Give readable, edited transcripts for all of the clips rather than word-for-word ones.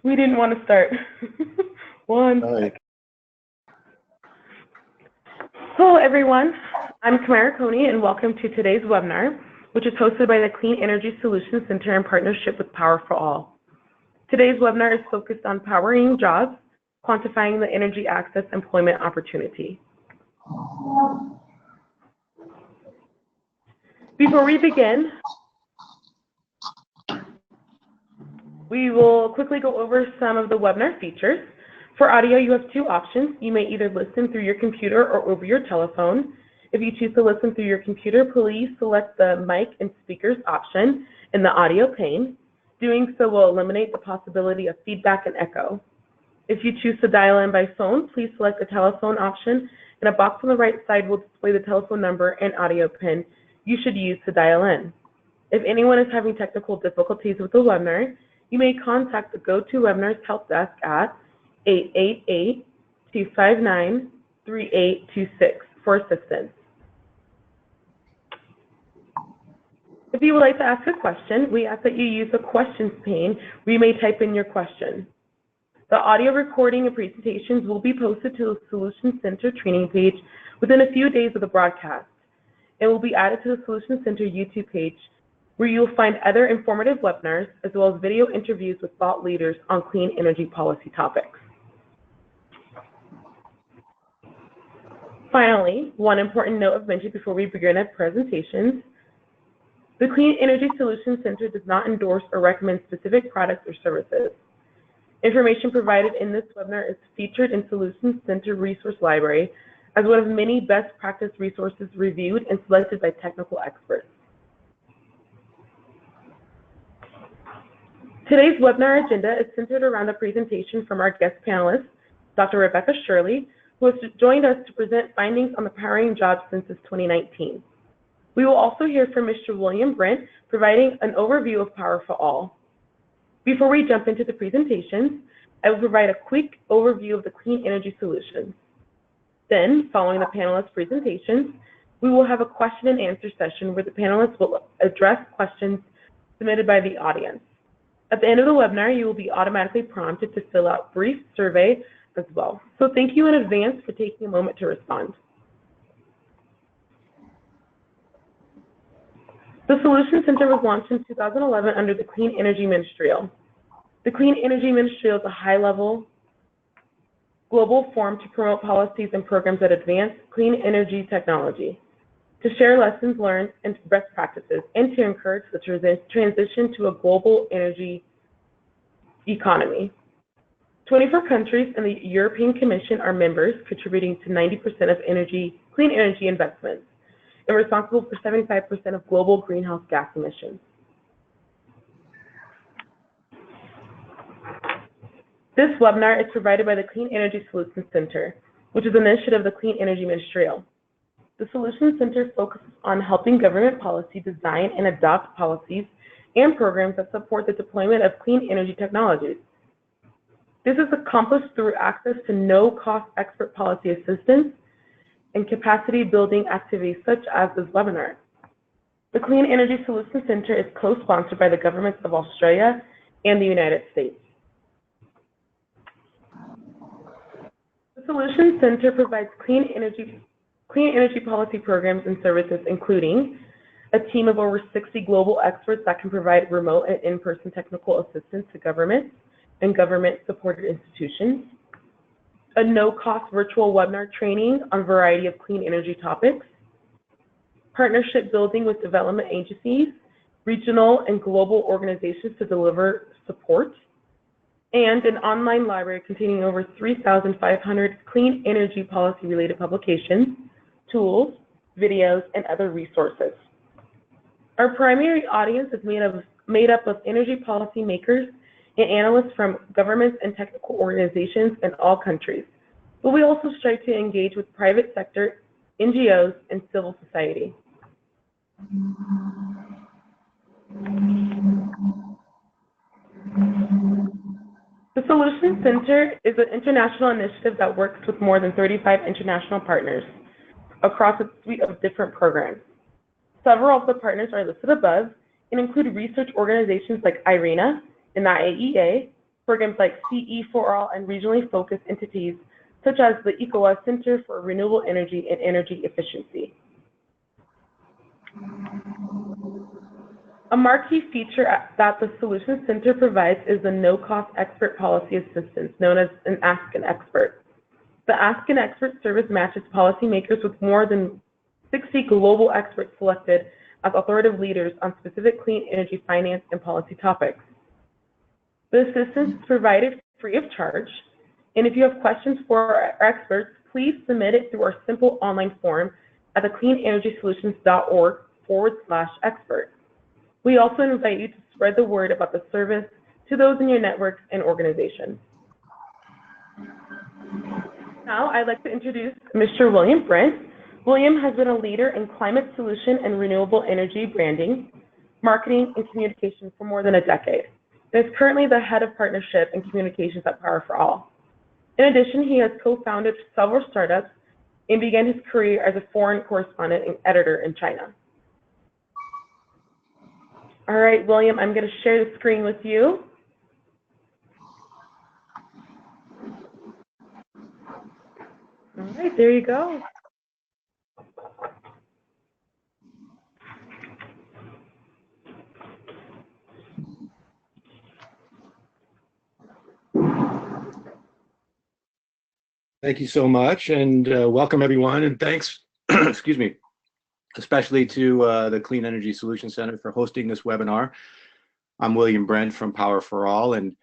We didn't want to start. One second. Hello, everyone. I'm Kamara Coney, and welcome to today's webinar, which is hosted by the Clean Energy Solutions Center in partnership with Power for All. Today's webinar is focused on powering jobs, quantifying the energy access employment opportunity. Before we begin, we will quickly go over some of the webinar features. For audio, you have two options. You may either listen through your computer or over your telephone. If you choose to listen through your computer, please select the mic and speakers option in the audio pane. Doing so will eliminate the possibility of feedback and echo. If you choose to dial in by phone, please select the telephone option, and a box on the right side will display the telephone number and audio pin you should use to dial in. If anyone is having technical difficulties with the webinar, you may contact the GoToWebinars help desk at 888-259-3826 for assistance. If you would like to ask a question, we ask that you use the questions pane where you may type in your question. The audio recording and presentations will be posted to the Solutions Center training page within a few days of the broadcast. It will be added to the Solutions Center YouTube page, where you will find other informative webinars, as well as video interviews with thought leaders on clean energy policy topics. Finally, one important note of mention before we begin our presentations: the Clean Energy Solutions Center does not endorse or recommend specific products or services. Information provided in this webinar is featured in Solutions Center Resource Library as one of many best practice resources reviewed and selected by technical experts. Today's webinar agenda is centered around a presentation from our guest panelist, Dr. Rebekah Shirley, who has joined us to present findings on the Powering Jobs Census 2019. We will also hear from Mr. William Brent, providing an overview of Power for All. Before we jump into the presentations, I will provide a quick overview of the clean energy solutions. Then, following the panelists' presentations, we will have a question and answer session where the panelists will address questions submitted by the audience. At the end of the webinar, you will be automatically prompted to fill out a brief survey as well. So thank you in advance for taking a moment to respond. The Solutions Center was launched in 2011 under the Clean Energy Ministerial. The Clean Energy Ministerial is a high-level global forum to promote policies and programs that advance clean energy technology, to share lessons learned and best practices, and to encourage the transition to a global energy economy. 24 countries and the European Commission are members, contributing to 90% of clean energy investments, and responsible for 75% of global greenhouse gas emissions. This webinar is provided by the Clean Energy Solutions Center, which is an initiative of the Clean Energy Ministerial. The Solutions Center focuses on helping government policy design and adopt policies and programs that support the deployment of clean energy technologies. This is accomplished through access to no-cost expert policy assistance and capacity-building activities such as this webinar. The Clean Energy Solutions Center is co-sponsored by the governments of Australia and the United States. The Solutions Center provides clean energy policy programs and services, including a team of over 60 global experts that can provide remote and in-person technical assistance to governments and government-supported institutions, a no-cost virtual webinar training on a variety of clean energy topics, partnership building with development agencies, regional and global organizations to deliver support, and an online library containing over 3,500 clean energy policy-related publications, tools, videos, and other resources. Our primary audience is made up of energy policymakers and analysts from governments and technical organizations in all countries, but we also strive to engage with private sector, NGOs, and civil society. The Solutions Center is an international initiative that works with more than 35 international partners across a suite of different programs. Several of the partners are listed above and include research organizations like IRENA and the IEA, programs like CE for All, and regionally focused entities such as the ECOWAS Center for Renewable Energy and Energy Efficiency. A marquee feature that the Solutions Center provides is the no-cost expert policy assistance, known as an Ask an Expert. The Ask an Expert service matches policymakers with more than 60 global experts selected as authoritative leaders on specific clean energy finance and policy topics. The assistance is provided free of charge, and if you have questions for our experts, please submit it through our simple online form at thecleanenergysolutions.org/expert. We also invite you to spread the word about the service to those in your networks and organizations. Now, I'd like to introduce Mr. William Brent. William has been a leader in climate solution and renewable energy branding, marketing, and communication for more than a decade. He is currently the head of partnership and communications at Power for All. In addition, he has co-founded several startups and began his career as a foreign correspondent and editor in China. All right, William, I'm going to share the screen with you. All right, there you go. Thank you so much, and welcome everyone, and thanks, excuse me, especially to the Clean Energy Solutions Center for hosting this webinar. I'm William Brent from Power for All, and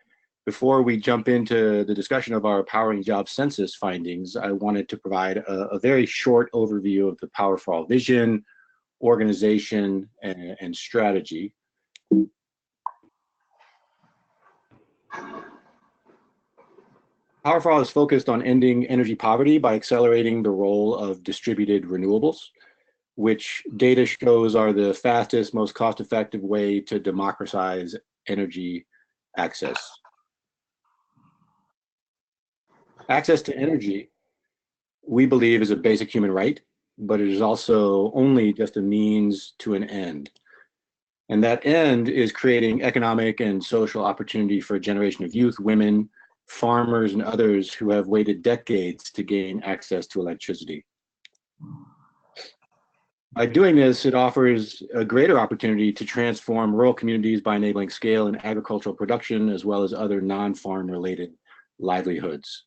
before we jump into the discussion of our Powering Jobs Census findings, I wanted to provide a very short overview of the Power for All vision, organization, and strategy. Power for All is focused on ending energy poverty by accelerating the role of distributed renewables, which data shows are the fastest, most cost-effective way to democratize energy access. Access to energy, we believe, is a basic human right, but it is also only just a means to an end. And that end is creating economic and social opportunity for a generation of youth, women, farmers, and others who have waited decades to gain access to electricity. By doing this, it offers a greater opportunity to transform rural communities by enabling scale in agricultural production as well as other non-farm related livelihoods.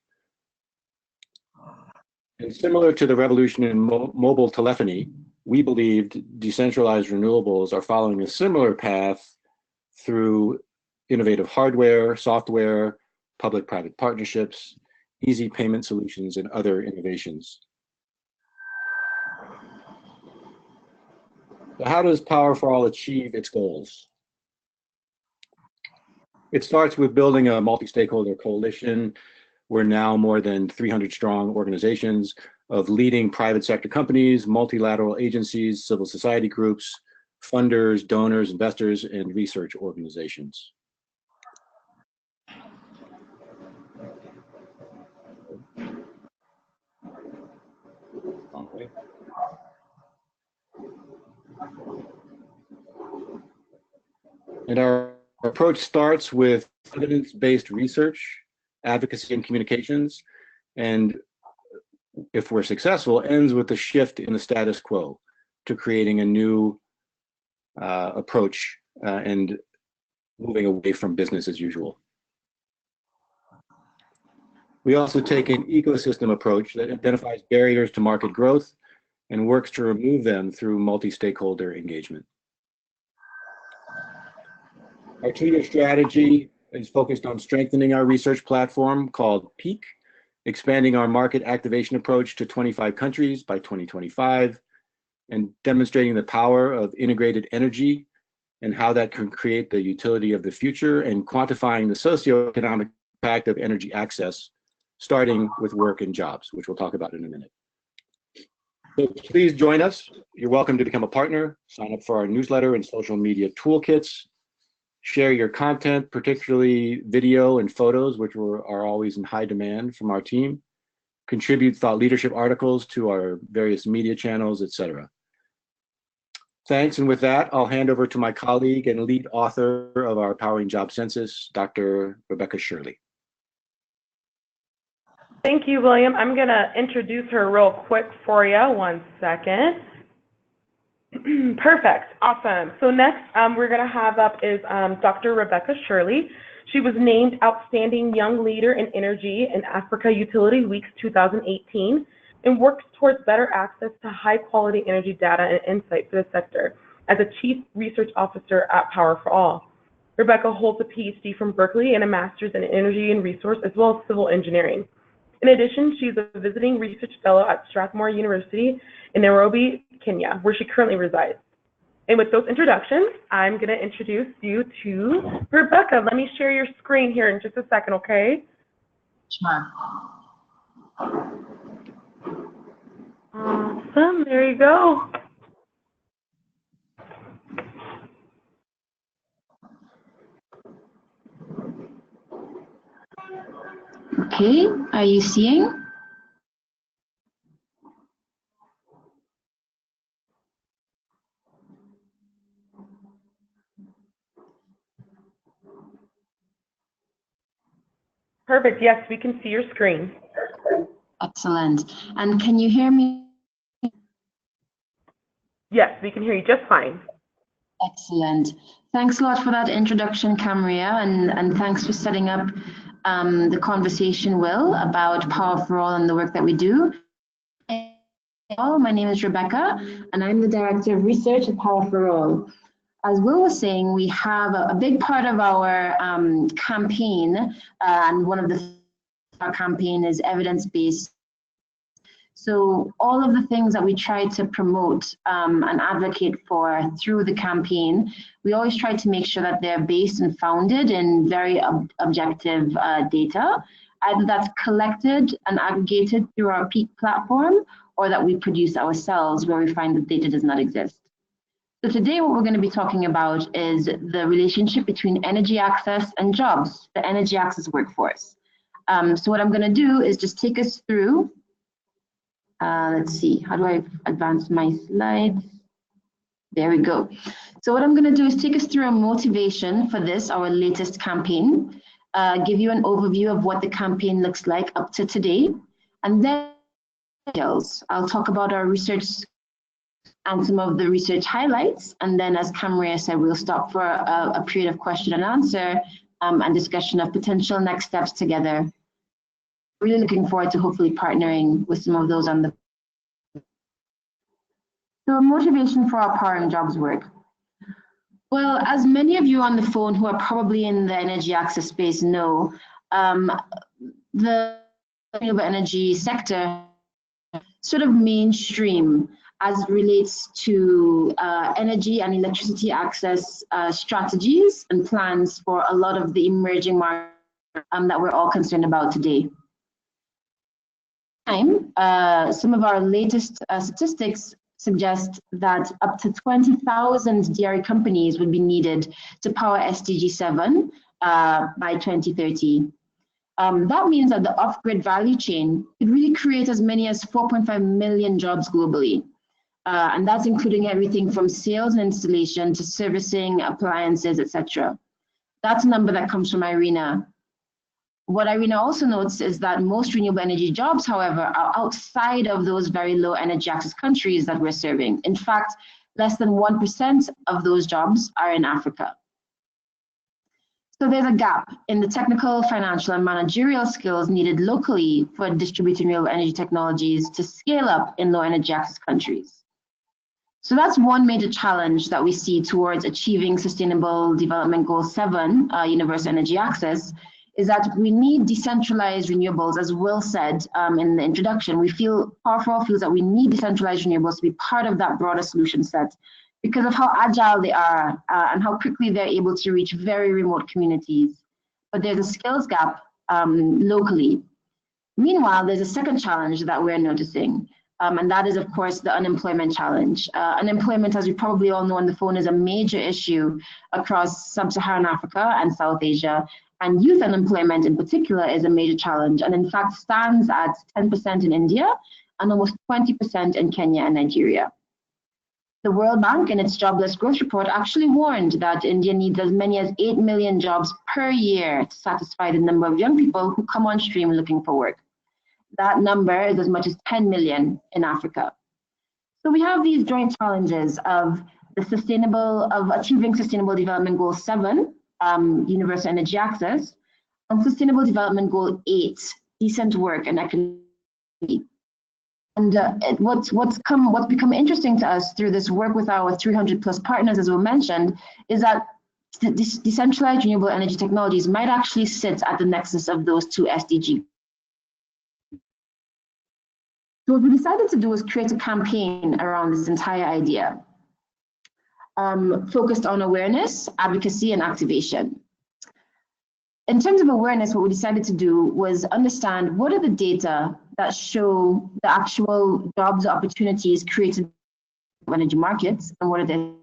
And similar to the revolution in mobile telephony, we believed decentralized renewables are following a similar path through innovative hardware, software, public-private partnerships, easy payment solutions, and other innovations. So how does Power for All achieve its goals? It starts with building a multi-stakeholder coalition. We're now more than 300 strong organizations of leading private sector companies, multilateral agencies, civil society groups, funders, donors, investors, and research organizations. And our approach starts with evidence-based research, advocacy, and communications, and if we're successful, ends with a shift in the status quo to creating a new approach and moving away from business as usual. We also take an ecosystem approach that identifies barriers to market growth and works to remove them through multi-stakeholder engagement. Our two-year strategy is focused on strengthening our research platform called PEAK, expanding our market activation approach to 25 countries by 2025, and demonstrating the power of integrated energy and how that can create the utility of the future, and quantifying the socioeconomic impact of energy access, starting with work and jobs, which we'll talk about in a minute. So please join us. You're welcome to become a partner, sign up for our newsletter and social media toolkits, share your content, particularly video and photos, which are always in high demand from our team, contribute thought leadership articles to our various media channels, etc. Thanks. And with that, I'll hand over to my colleague and lead author of our Powering Jobs Census, Dr. Rebekah Shirley. Thank you, William. I'm going to introduce her real quick for you. 1 second. Perfect. Awesome. So next we're going to have up is Dr. Rebekah Shirley. She was named Outstanding Young Leader in Energy in Africa Utility Weeks 2018 and works towards better access to high-quality energy data and insight for the sector as a Chief Research Officer at Power for All. Rebekah holds a PhD from Berkeley and a Master's in Energy and Resource as well as Civil Engineering. In addition, she's a visiting research fellow at Strathmore University in Nairobi, Kenya, where she currently resides. And with those introductions, I'm going to introduce you to Rebekah. Let me share your screen here in just a second, okay? Sure. Awesome. There you go. Okay, are you seeing? Perfect. Yes, we can see your screen. Excellent. And can you hear me? Yes, we can hear you just fine. Excellent. Thanks a lot for that introduction, Camaria, and thanks for setting up the conversation, Will, about Power for All and the work that we do. My name is Rebekah, and I'm the Director of Research at Power for All. As Will was saying, we have a big part of our campaign, and one of our campaign is evidence-based. So all of the things that we try to promote and advocate for through the campaign, we always try to make sure that they're based and founded in very objective data, either that's collected and aggregated through our PEAK platform, or that we produce ourselves where we find that data does not exist. So today what we're going to be talking about is the relationship between energy access and jobs, the energy access workforce. So what I'm going to do is just take us through, let's see, how do I advance my slides? There we go. So what I'm going to do is take us through a motivation for this, our latest campaign, give you an overview of what the campaign looks like up to today, and then I'll talk about our research and some of the research highlights. And then, as Camaria said, we'll stop for a period of question and answer and discussion of potential next steps together. Really looking forward to hopefully partnering with some of those on the. So, motivation for our Powering Jobs work. Well, as many of you on the phone who are probably in the energy access space know, the renewable energy sector sort of mainstream as relates to energy and electricity access strategies and plans for a lot of the emerging markets that we're all concerned about today. Some of our latest statistics suggest that up to 20,000 dairy companies would be needed to power SDG 7 by 2030. That means that the off-grid value chain could really create as many as 4.5 million jobs globally. And that's including everything from sales and installation to servicing, appliances, etc. That's a number that comes from IRENA. What IRENA also notes is that most renewable energy jobs, however, are outside of those very low energy access countries that we're serving. In fact, less than 1% of those jobs are in Africa. So there's a gap in the technical, financial, and managerial skills needed locally for distributing renewable energy technologies to scale up in low energy access countries. So that's one major challenge that we see towards achieving Sustainable Development Goal 7, universal energy access, is that we need decentralized renewables. As Will said in the introduction, we feel, Power for All feels that we need decentralized renewables to be part of that broader solution set because of how agile they are and how quickly they're able to reach very remote communities. But there's a skills gap locally. Meanwhile, there's a second challenge that we're noticing, and that is, of course, the unemployment challenge. Unemployment, as we probably all know on the phone, is a major issue across sub-Saharan Africa and South Asia. And youth unemployment in particular is a major challenge, and in fact stands at 10% in India and almost 20% in Kenya and Nigeria. The World Bank, in its jobless growth report, actually warned that India needs as many as 8 million jobs per year to satisfy the number of young people who come on stream looking for work. That number is as much as 10 million in Africa. So we have these joint challenges of achieving Sustainable Development Goal 7, universal energy access, and Sustainable Development Goal 8, decent work and equity. And what's become interesting to us through this work with our 300 plus partners, as we mentioned, is that decentralized renewable energy technologies might actually sit at the nexus of those two SDGs. So what we decided to do was create a campaign around this entire idea, focused on awareness, advocacy, and activation. In terms of awareness, what we decided to do was understand what are the data that show the actual jobs opportunities created in energy markets, and what are they?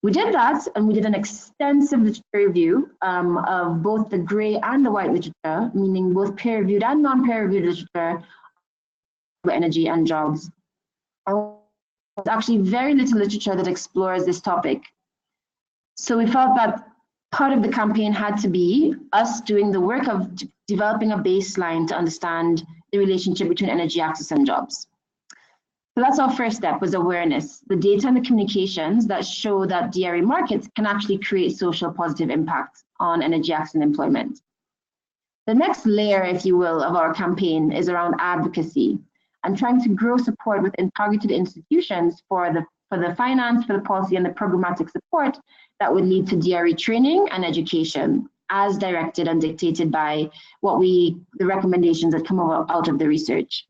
We did that, and we did an extensive literature review of both the gray and the white literature, meaning both peer-reviewed and non-peer-reviewed literature about energy and jobs. And there's actually very little literature that explores this topic. So we felt that part of the campaign had to be us doing the work of developing a baseline to understand the relationship between energy access and jobs. So that's our first step, was awareness, the data and the communications that show that DRE markets can actually create social positive impact on energy access and employment. The next layer, if you will, of our campaign is around advocacy and trying to grow support within targeted institutions for the finance, for the policy, and the programmatic support that would lead to DRE training and education as directed and dictated by the recommendations that come out of the research.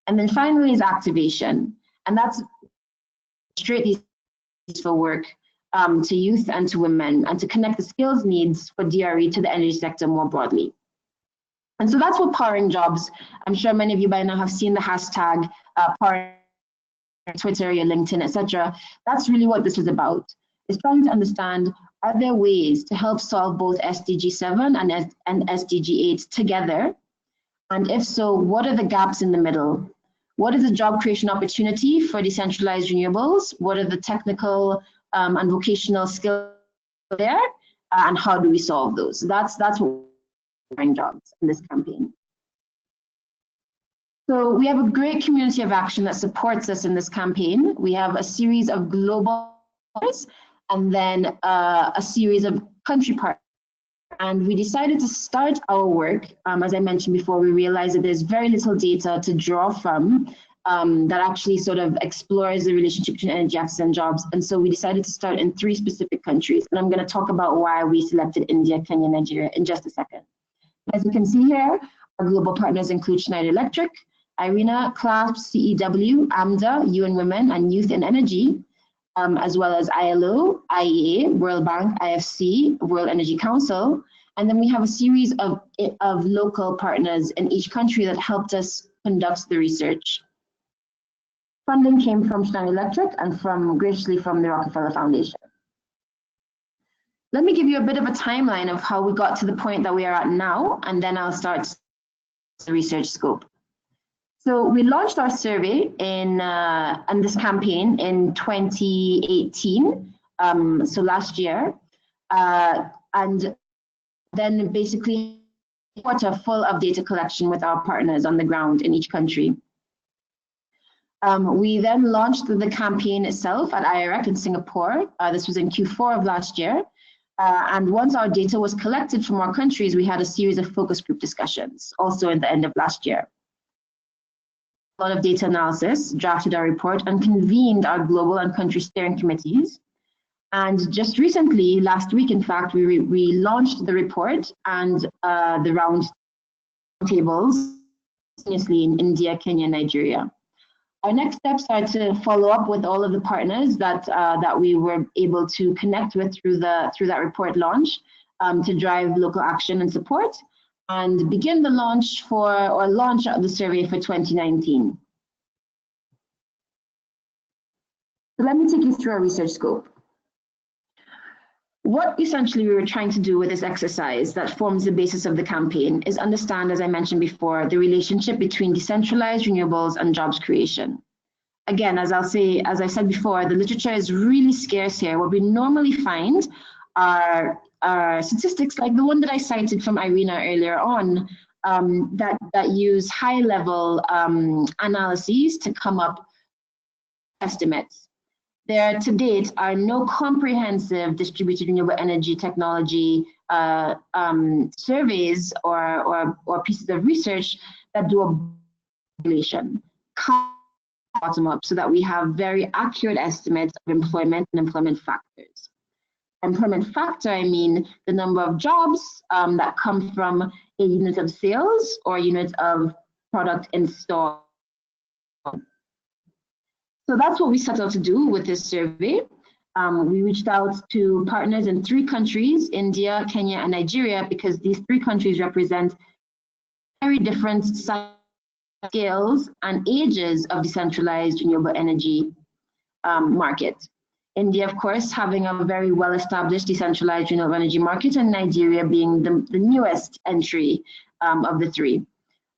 And then finally is activation. And that's straight useful work to youth and to women, and to connect the skills needs for DRE to the energy sector more broadly. And so that's what Powering Jobs, I'm sure many of you by now have seen the hashtag Powering Twitter, your LinkedIn, etc. That's really what this is about, is trying to understand, are there ways to help solve both SDG 7 and SDG 8 together? And if so, what are the gaps in the middle? What is the job creation opportunity for decentralized renewables? What are the technical and vocational skills there? And how do we solve those? That's what we're doing jobs in this campaign. So we have a great community of action that supports us in this campaign. We have a series of global partners and then a series of country partners. And we decided to start our work. As I mentioned before, we realized that there's very little data to draw from that actually sort of explores the relationship between energy access and jobs. And so we decided to start in 3 specific countries. And I'm going to talk about why we selected India, Kenya, Nigeria in just a second. As you can see here, our global partners include Schneider Electric, IRENA, CLASP, CEW, AMDA, UN Women, and Youth in Energy, as well as ILO, IEA, World Bank, IFC, World Energy Council. And then we have a series of local partners in each country that helped us conduct the research. Funding came from Schneider Electric and graciously from the Rockefeller Foundation. Let me give you a bit of a timeline of how we got to the point that we are at now, and then I'll start the research scope. So we launched our survey in this campaign in 2018, so last year, and then basically a quarter full of data collection with our partners on the ground in each country. We then launched the campaign itself at IREC in Singapore. This was in Q4 of last year. And once our data was collected from our countries, we had a series of focus group discussions, also at the end of last year. A lot of data analysis, drafted our report, and convened our global and country steering committees. And just recently, last week, in fact, we launched the report and the round tables continuously in India, Kenya, Nigeria. Our next steps are to follow up with all of the partners that we were able to connect with through that report launch to drive local action and support, and begin the launch the survey for 2019. So let me take you through our research scope. What essentially we were trying to do with this exercise that forms the basis of the campaign is understand, as I mentioned before, the relationship between decentralized renewables and jobs creation. again, as I said before, the literature is really scarce here. What we normally find are statistics like the one that I cited from Irina earlier on, that use high-level analyses to come up with estimates. There to date are no comprehensive distributed renewable energy technology surveys or pieces of research that do a population bottom up so that we have very accurate estimates of employment and employment factors. Employment factor, I mean the number of jobs that come from a unit of sales or a unit of product in store. So that's what we set out to do with this survey. We reached out to partners in 3 countries, India, Kenya, and Nigeria, because these 3 countries represent very different scales and ages of decentralized renewable energy market. India, of course, having a very well-established decentralized renewable energy market, and Nigeria being the newest entry of the 3.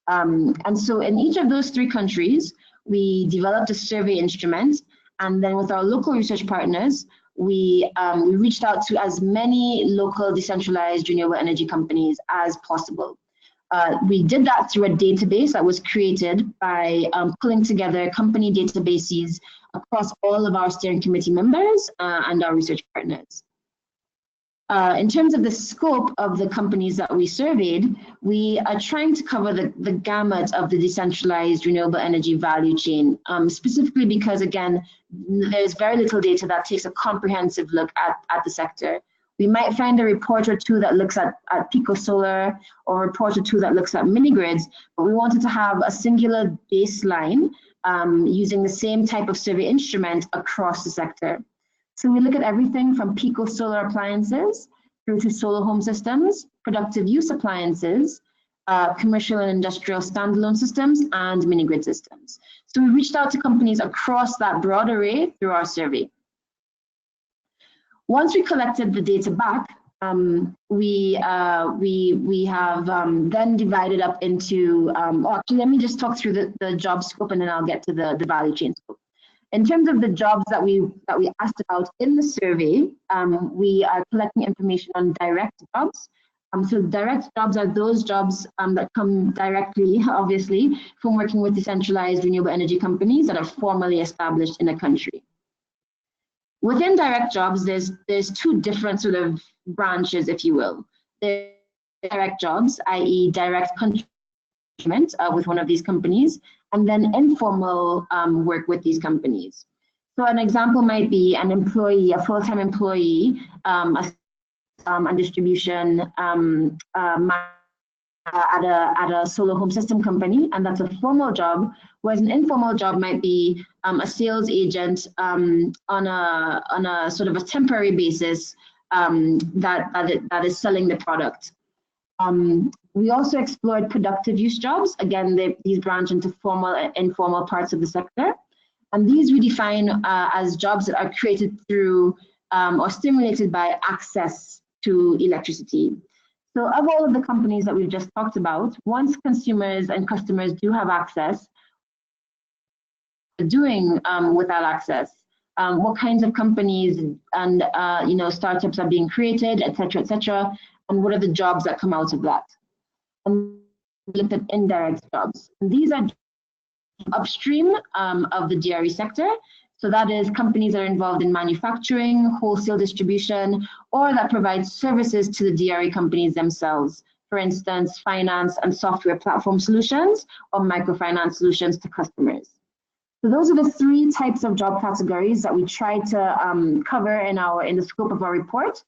And so in each of those 3 countries, we developed a survey instrument, and then with our local research partners, we reached out to as many local decentralized renewable energy companies as possible. We did that through a database that was created by pulling together company databases across all of our steering committee members and our research partners. In terms of the scope of the companies that we surveyed, we are trying to cover the gamut of the decentralized renewable energy value chain, specifically because, again, there's very little data that takes a comprehensive look at the sector. We might find a report or 2 that looks at pico-solar, or a report or 2 that looks at mini-grids, but we wanted to have a singular baseline using the same type of survey instrument across the sector. So we look at everything from pico-solar appliances through to solar home systems, productive use appliances, commercial and industrial standalone systems, and mini-grid systems. So we reached out to companies across that broad array through our survey. Once we collected the data back, we have then divided up into, actually, let me just talk through the job scope, and then I'll get to the value chain scope. In terms of the jobs that we asked about in the survey, we are collecting information on direct jobs. So direct jobs are those jobs that come directly, obviously, from working with decentralized renewable energy companies that are formally established in a country. Within direct jobs, there's 2 different sort of branches, if you will. There's direct jobs, i.e. direct contract with one of these companies, and then informal work with these companies. So an example might be an employee, a full-time employee, and distribution at a solar home system company, and that's a formal job, whereas an informal job might be a sales agent on a sort of a temporary basis that is selling the product. We also explored productive use jobs. Again, these branch into formal and informal parts of the sector. And these we define as jobs that are created through or stimulated by access to electricity. So of all of the companies that we've just talked about, once consumers and customers do have access, doing with that access, what kinds of companies and startups are being created, et cetera, and what are the jobs that come out of that? And we looked at indirect jobs. And these are upstream of the DRE sector. So that is companies that are involved in manufacturing, wholesale distribution, or that provide services to the DRE companies themselves. For instance, finance and software platform solutions or microfinance solutions to customers. So those are the 3 types of job categories that we try to cover in the scope of our report,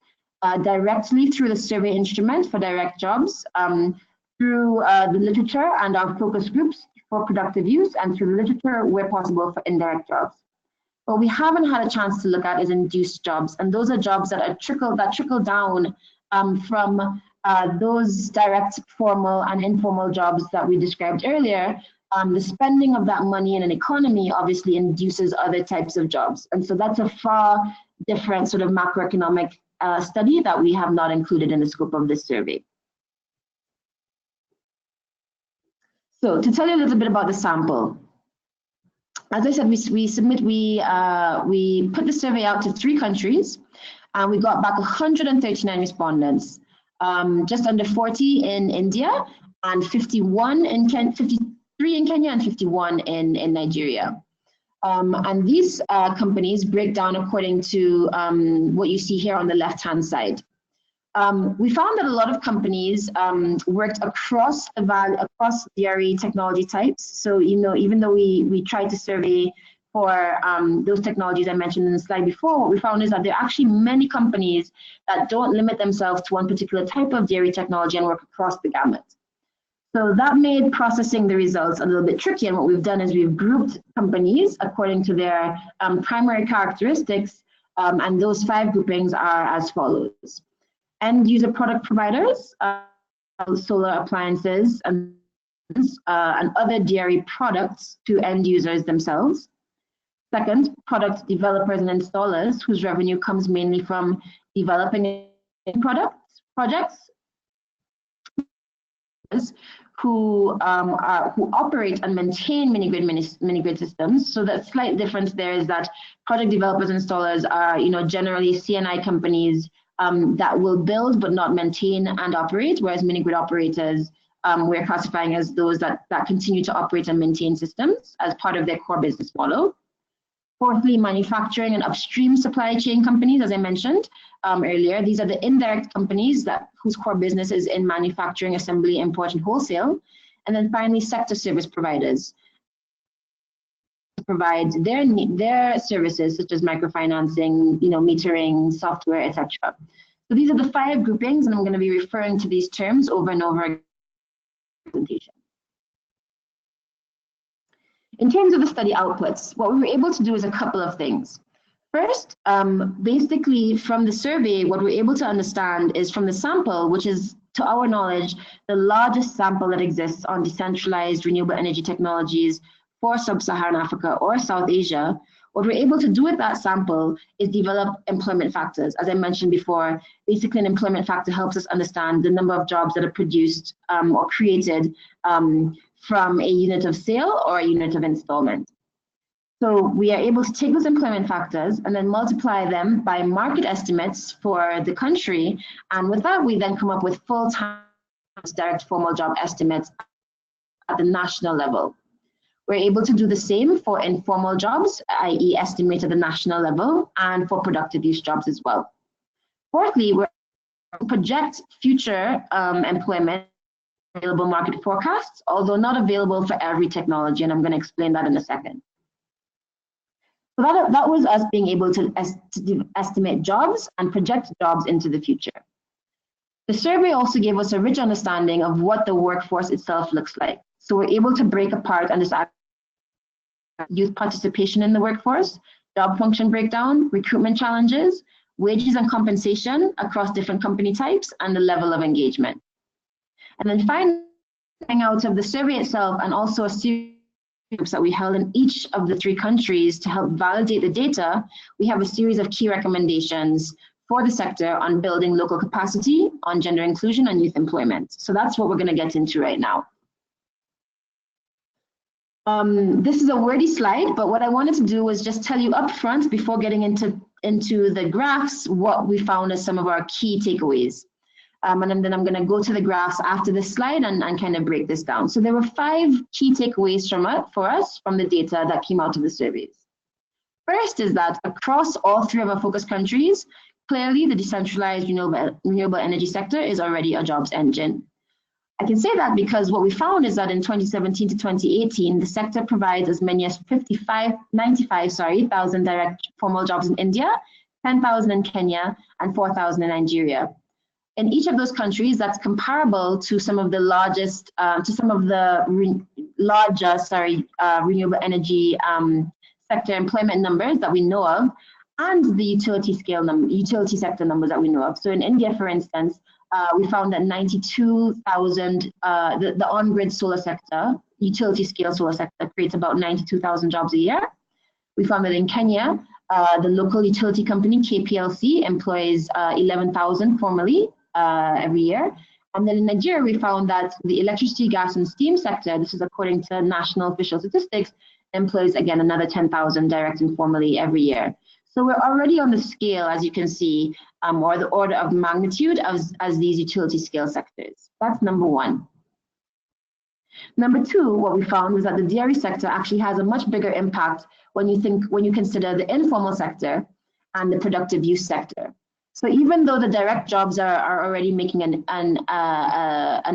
directly through the survey instrument for direct jobs, through the literature and our focus groups for productive use, and through the literature where possible for indirect jobs. What we haven't had a chance to look at is induced jobs, and those are jobs that trickle down from those direct formal and informal jobs that we described earlier. The spending of that money in an economy obviously induces other types of jobs, and so that's a far different sort of macroeconomic study that we have not included in the scope of this survey. So to tell you a little bit about the sample, as I said, we put the survey out to 3 countries, and we got back 139 respondents, just under 40 in India, and 53 in Kenya, and 51 in Nigeria. And these companies break down according to what you see here on the left-hand side. We found that a lot of companies worked across DRE technology types. So, you know, even though we tried to survey for those technologies I mentioned in the slide before, what we found is that there are actually many companies that don't limit themselves to one particular type of DRE technology and work across the gamut. So that made processing the results a little bit tricky. And what we've done is we've grouped companies according to their primary characteristics. And those 5 groupings are as follows. End user product providers, solar appliances, and other DRE products to end users themselves. Second, product developers and installers whose revenue comes mainly from developing projects who operate and maintain mini-grid systems. So the slight difference there is that project developers and installers are, you know, generally C&I companies that will build but not maintain and operate, whereas mini-grid operators we're classifying as those that continue to operate and maintain systems as part of their core business model. Fourthly, manufacturing and upstream supply chain companies, as I mentioned earlier. These are the indirect companies whose core business is in manufacturing, assembly, import, and wholesale. And then finally, sector service providers provide their services such as microfinancing, you know, metering, software, etc. So these are the 5 groupings, and I'm going to be referring to these terms over and over again in the presentation. In terms of the study outputs, what we were able to do is a couple of things. First, basically from the survey, what we're able to understand is from the sample, which is, to our knowledge, the largest sample that exists on decentralized renewable energy technologies for sub-Saharan Africa or South Asia. What we're able to do with that sample is develop employment factors. As I mentioned before, basically an employment factor helps us understand the number of jobs that are produced or created from a unit of sale or a unit of installment. So we are able to take those employment factors and then multiply them by market estimates for the country. And with that, we then come up with full-time direct formal job estimates at the national level. We're able to do the same for informal jobs, i.e. estimate at the national level, and for productive use jobs as well. Fourthly, we're able to project future employment available market forecasts, although not available for every technology, and I'm going to explain that in a second. So that was us being able to estimate jobs and project jobs into the future. The survey also gave us a rich understanding of what the workforce itself looks like. So we're able to break apart and understand youth participation in the workforce, job function breakdown, recruitment challenges, wages and compensation across different company types, and the level of engagement. And then finally, out of the survey itself and also a series of groups that we held in each of the 3 countries to help validate the data, we have a series of key recommendations for the sector on building local capacity, on gender inclusion and youth employment. So that's what we're going to get into right now. This is a wordy slide, but what I wanted to do was just tell you up front before getting into the graphs what we found as some of our key takeaways. And then I'm going to go to the graphs after this slide and kind of break this down. So there were 5 key takeaways for us from the data that came out of the surveys. First is that across all 3 of our focus countries, clearly the decentralized renewable energy sector is already a jobs engine. I can say that because what we found is that in 2017 to 2018, the sector provides as many as 95,000 direct formal jobs in India, 10,000 in Kenya, and 4,000 in Nigeria. In each of those countries, that's comparable to some of the largest, renewable energy sector employment numbers that we know of, and the utility sector numbers that we know of. So in India, for instance, we found that 92,000, the on-grid solar sector, utility scale solar sector creates about 92,000 jobs a year. We found that in Kenya, the local utility company, KPLC, employs 11,000 formally every year. And then in Nigeria, we found that the electricity, gas, and steam sector, this is according to national official statistics, employs, again, another 10,000 direct and formally every year. So we're already on the scale, as you can see, or the order of magnitude as these utility scale sectors. That's number one. Number two, what we found was that the dairy sector actually has a much bigger impact when you consider the informal sector and the productive use sector. So even though the direct jobs are already making an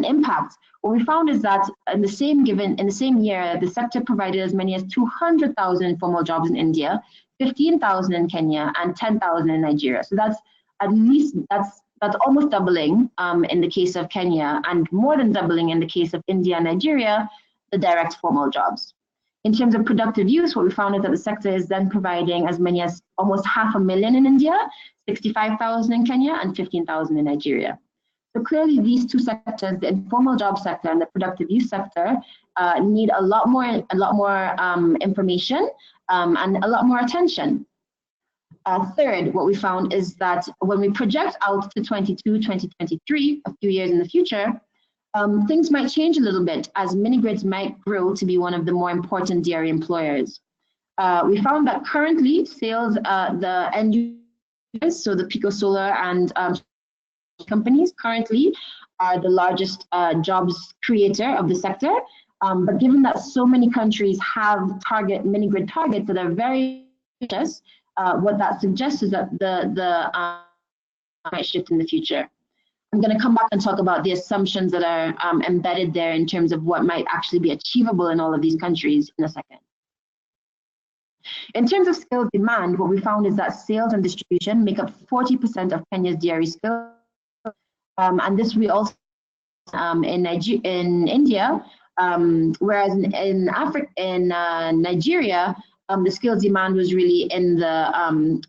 impact, what we found is that in the same year, the sector provided as many as 200,000 informal jobs in India, 15,000 in Kenya, and 10,000 in Nigeria. So that's almost doubling in the case of Kenya, and more than doubling in the case of India and Nigeria, the direct formal jobs. In terms of productive use, what we found is that the sector is then providing as many as almost 500,000 in India, 65,000 in Kenya, and 15,000 in Nigeria. So clearly these two sectors, the informal job sector and the productive use sector, need a lot more information and a lot more attention. Third, what we found is that when we project out to 2023, a few years in the future, things might change a little bit as mini-grids might grow to be one of the more important dairy employers. We found that currently sales, the end users, so the Pico Solar and companies currently are the largest jobs creator of the sector. But given that so many countries have mini-grid targets that are very ambitious, what that suggests is that the might shift in the future. I'm going to come back and talk about the assumptions that are embedded there in terms of what might actually be achievable in all of these countries in a second. In terms of skills demand, what we found is that sales and distribution make up 40% of Kenya's dairy skills, and this we also in India, whereas in Nigeria, the skills demand was really in the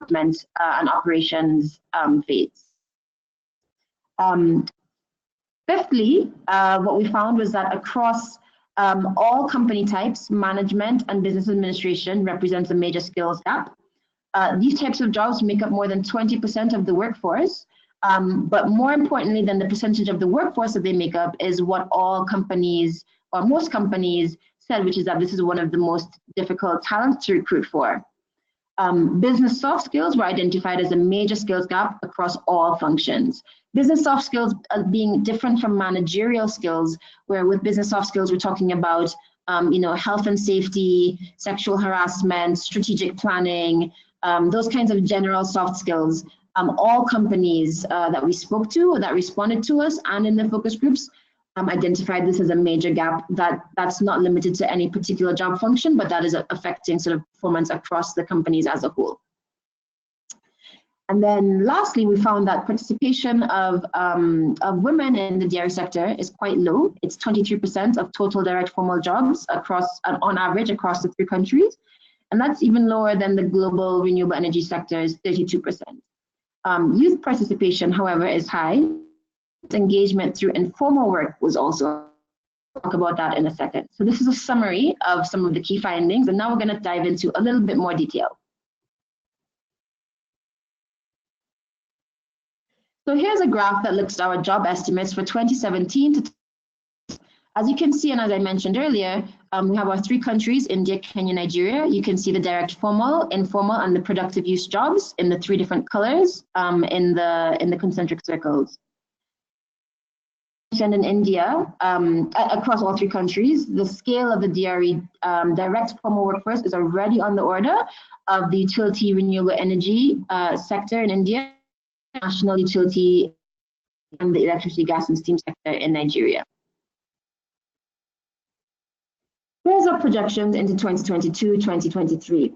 development and operations phase. Fifthly, what we found was that across all company types, management and business administration represents a major skills gap. These types of jobs make up more than 20% of the workforce, but more importantly than the percentage of the workforce that they make up is what all companies, or most companies, said, which is that this is one of the most difficult talents to recruit for. Business soft skills were identified as a major skills gap across all functions. Business soft skills being different from managerial skills, where with business soft skills, we're talking about health and safety, sexual harassment, strategic planning, those kinds of general soft skills. All companies that we spoke to or that responded to us and in the focus groups identified this as a major gap that's not limited to any particular job function, but that is affecting sort of performance across the companies as a whole. And then lastly, we found that participation of women in the dairy sector is quite low. It's 23% of total direct formal jobs on average across the 3 countries. And that's even lower than the global renewable energy sector's 32%. Youth participation, however, is high. Engagement through informal work was also, I'll talk about that in a second. So this is a summary of some of the key findings, and now we're going to dive into a little bit more detail. So here's a graph that looks at our job estimates for 2017 to, as you can see, and as I mentioned earlier, we have our 3 countries, India, Kenya, Nigeria. You can see the direct formal, informal, and the productive use jobs in the 3 different colors in the concentric circles. In India, across all 3 countries, the scale of the dairy direct formal workforce is already on the order of the utility renewable energy sector in India, national utility, and the electricity, gas, and steam sector in Nigeria. Here's our projections into 2022-2023.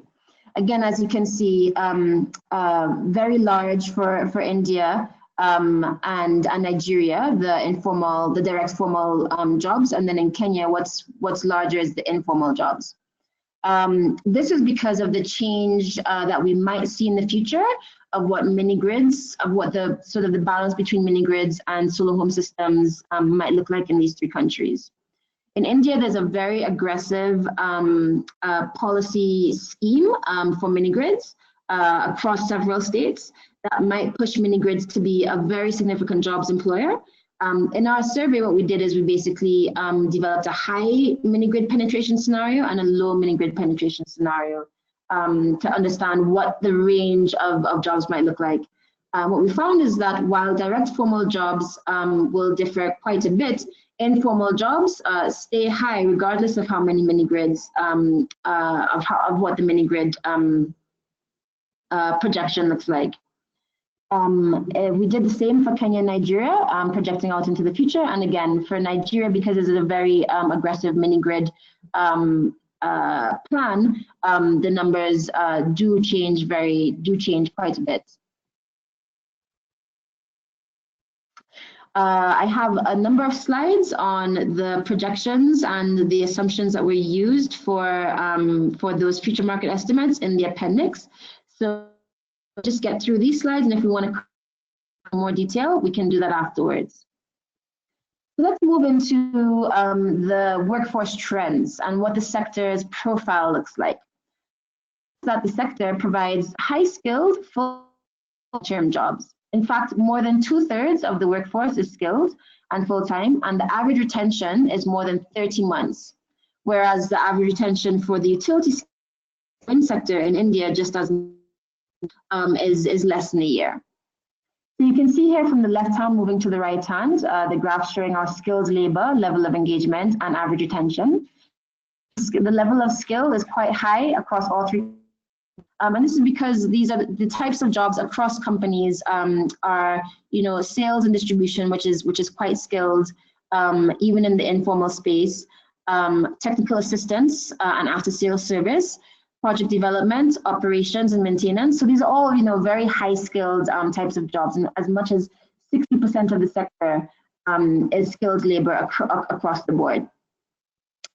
Again, as you can see, very large for India and Nigeria, the direct formal jobs, and then in Kenya, what's larger is the informal jobs. This is because of the change that we might see in the future of what mini-grids, of what the sort of the balance between mini-grids and solar home systems might look like in these 3 countries. In India, there's a very aggressive policy scheme for mini-grids across several states that might push mini-grids to be a very significant jobs employer. In our survey, what we did is we basically developed a high mini-grid penetration scenario and a low mini-grid penetration scenario to understand what the range of jobs might look like. What we found is that while direct formal jobs will differ quite a bit, informal jobs stay high regardless of how many mini-grids, of what the mini-grid projection looks like. We did the same for Kenya and Nigeria, projecting out into the future. And again, for Nigeria, because it's a very aggressive mini-grid plan, the numbers do change quite a bit. I have a number of slides on the projections and the assumptions that were used for those future market estimates in the appendix. So just get through these slides, and if we want to go more detail, we can do that afterwards. So let's move into the workforce trends and what the sector's profile looks like. That the sector provides high-skilled, full-term jobs. In fact, more than 2/3 of the workforce is skilled and full-time, and the average retention is more than 30 months, whereas the average retention for the utility sector in India just doesn't is less than a year. So you can see here from the left hand moving to the right hand, the graph showing our skilled labor, level of engagement, and average retention. The level of skill is quite high across all three. And this is because these are the types of jobs across companies are, sales and distribution, which is quite skilled, even in the informal space, technical assistance and after-sales service, project development, operations, and maintenance. So these are all, very high-skilled types of jobs, and as much as 60% of the sector is skilled labor across the board.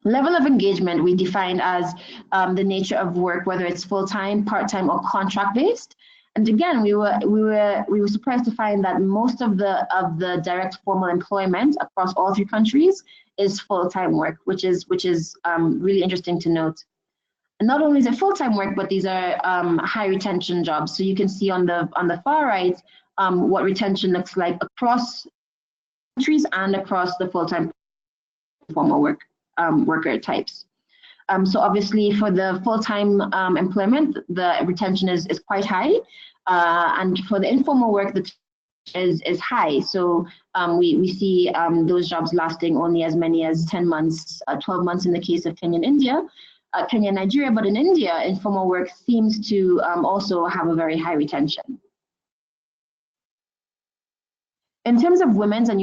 Level of engagement we defined as the nature of work, whether it's full-time, part-time, or contract-based. And again, we were surprised to find that most of the direct formal employment across all three countries is full-time work, which is really interesting to note. And not only is it full-time work, but these are high retention jobs. So you can see on the far right what retention looks like across countries and across the full-time formal worker types. So obviously for the full-time employment, the retention is quite high, and for the informal work, the is high. So we see those jobs lasting only as many as 10 months, 12 months in the case of Kenya and India. Kenya and Nigeria, but in India, informal work seems to also have a very high retention. In terms of women's, and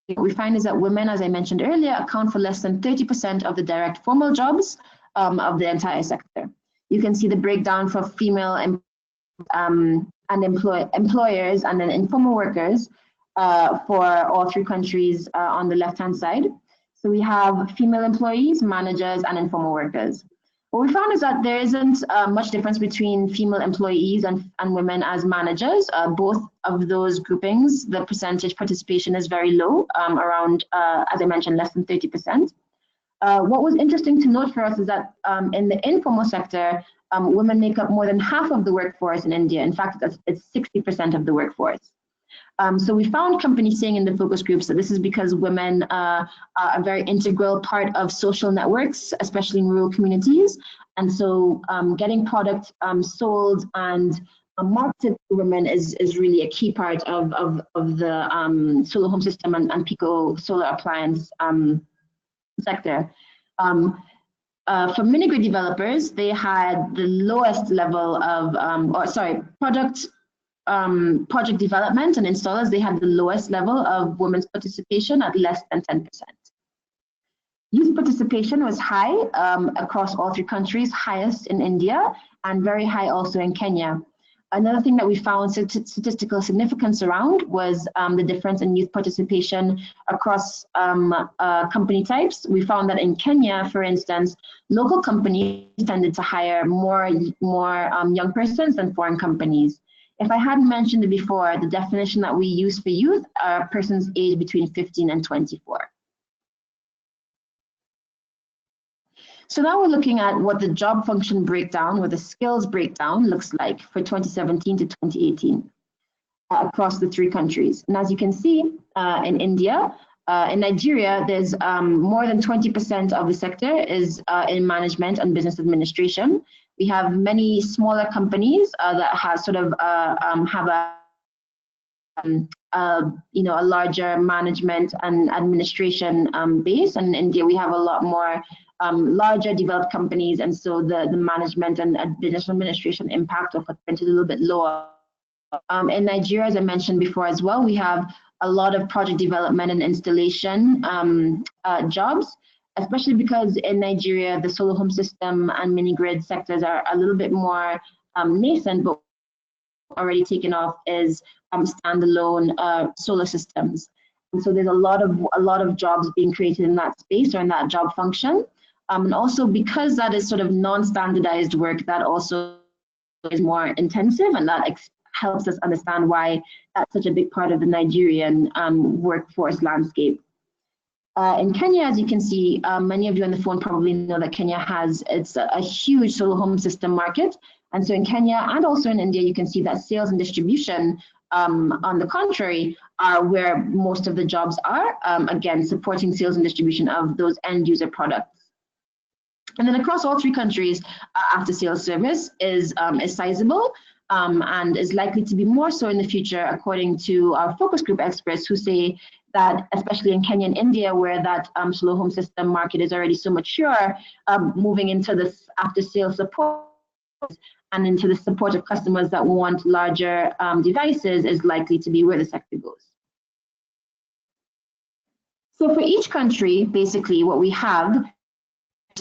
what we find is that women, as I mentioned earlier, account for less than 30% of the direct formal jobs of the entire sector. You can see the breakdown for female employers and then informal workers for all three countries on the left-hand side. So we have female employees, managers, and informal workers. What we found is that there isn't much difference between female employees and women as managers. Both of those groupings, the percentage participation is very low, around, as I mentioned, less than 30%. What was interesting to note for us is that in the informal sector, women make up more than half of the workforce in India. In fact, it's 60% of the workforce. So we found companies saying in the focus groups that this is because women are a very integral part of social networks, especially in rural communities. And so getting product sold and marketed to women is really a key part of the solar home system and Pico solar appliance sector. For mini-grid developers, they had the lowest level of, project development and installers, they had the lowest level of women's participation at less than 10%. Youth participation was high across all three countries, highest in India and very high also in Kenya. Another thing that we found statistical significance around was the difference in youth participation across company types. We found that in Kenya, for instance, local companies tended to hire more young persons than foreign companies. If I hadn't mentioned it before, the definition that we use for youth are persons aged between 15 and 24. So now we're looking at what the job function breakdown, what the skills breakdown looks like for 2017 to 2018. across the 3 countries. And as you can see, in India, in Nigeria, there's more than 20% of the sector is in management and business administration. We have many smaller companies that have sort of have a larger management and administration base. And in India, we have a lot more larger developed companies, and so the management and business administration impact of footprint is a little bit lower. In Nigeria, as I mentioned before as well, we have a lot of project development and installation jobs, especially because in Nigeria, the solar home system and mini grid sectors are a little bit more nascent, but already taken off is standalone solar systems. And so there's a lot of jobs being created in that space or in that job function. And also because that is sort of non-standardized work, that also is more intensive, and that helps us understand why that's such a big part of the Nigerian workforce landscape. In Kenya, as you can see, many of you on the phone probably know that Kenya it's a huge solar home system market. And so in Kenya and also in India, you can see that sales and distribution, on the contrary, are where most of the jobs are, again, supporting sales and distribution of those end user products. And then across all 3 countries, after sales service is sizable and is likely to be more so in the future, according to our focus group experts who say that, especially in Kenya and India, where that solar home system market is already so mature, moving into this after sales support and into the support of customers that want larger devices is likely to be where the sector goes. So for each country, basically what we have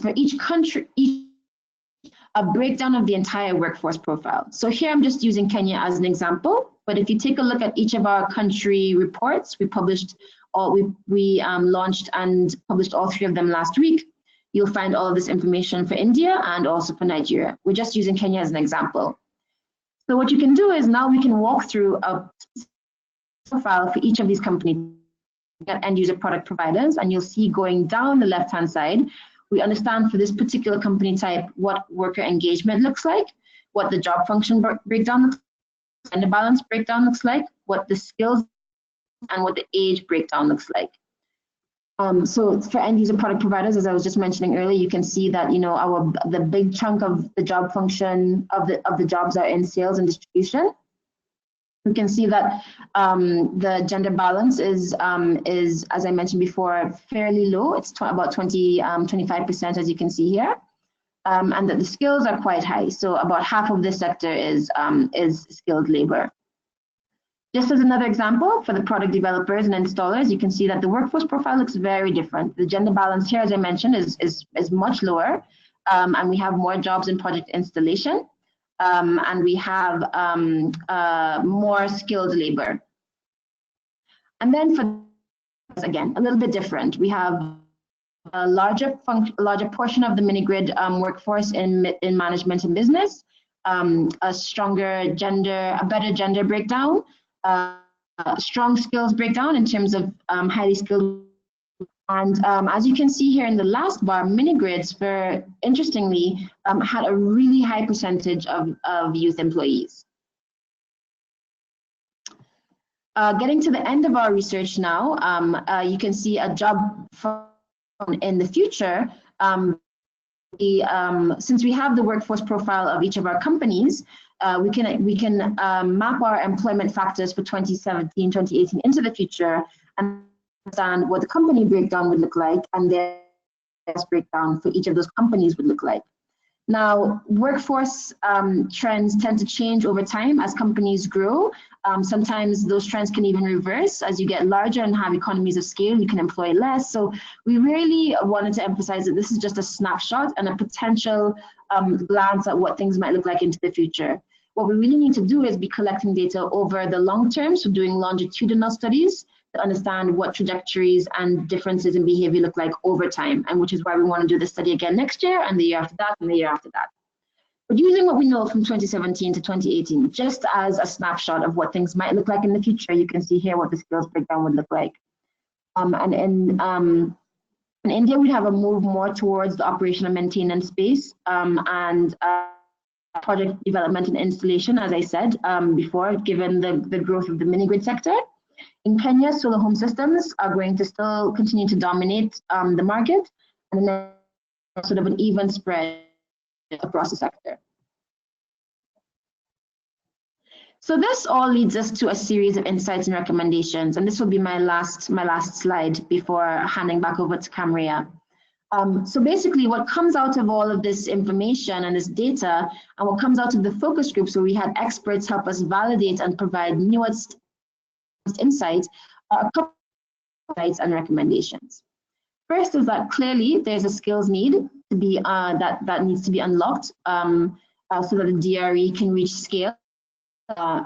for each country, a breakdown of the entire workforce profile. So here I'm just using Kenya as an example, but if you take a look at each of our country reports, we launched and published all 3 of them last week. You'll find all of this information for India and also for Nigeria. We're just using Kenya as an example. So what you can do is now we can walk through a profile for each of these companies, end user product providers, and you'll see going down the left-hand side, we understand for this particular company type what worker engagement looks like, what the job function breakdown looks like, and the balance breakdown looks like, what the skills and what the age breakdown looks like. So for end user product providers, as I was just mentioning earlier, you can see that the big chunk of the job function of the jobs are in sales and distribution. We can see that the gender balance is, as I mentioned before, fairly low. It's about 25%, as you can see here, and that the skills are quite high. So about half of this sector is skilled labor. Just as another example, for the product developers and installers, you can see that the workforce profile looks very different. The gender balance here, as I mentioned, is much lower, and we have more jobs in project installation. And we have more skilled labor. And then for, again, a little bit different. We have a larger portion of the mini-grid workforce in management and business, a better gender breakdown, strong skills breakdown in terms of highly skilled. And as you can see here in the last bar, mini-grids, interestingly, had a really high percentage of youth employees. Getting to the end of our research now, you can see a job in the future. Since we have the workforce profile of each of our companies, we can map our employment factors for 2017, 2018 into the future and understand what the company breakdown would look like, and their breakdown for each of those companies would look like. Now, workforce trends tend to change over time as companies grow. Sometimes those trends can even reverse. As you get larger and have economies of scale, you can employ less. So we really wanted to emphasize that this is just a snapshot and a potential glance at what things might look like into the future. What we really need to do is be collecting data over the long term, so doing longitudinal studies to understand what trajectories and differences in behavior look like over time, and which is why we want to do this study again next year and the year after that and the year after that. But using what we know from 2017 to 2018, just as a snapshot of what things might look like in the future, you can see here what the skills breakdown would look like. And in India, we have a move more towards the operational maintenance space, and project development and installation, as I said before, given the growth of the mini-grid sector. In Kenya, solar home systems are going to still continue to dominate the market, and then sort of an even spread across the sector. So this all leads us to a series of insights and recommendations, and this will be my last slide before handing back over to Camria. So basically what comes out of all of this information and this data, and what comes out of the focus groups where we had experts help us validate and provide newest insights, are a couple of insights and recommendations. First is that clearly there's a skills need to be that needs to be unlocked so that the DRE can reach scale.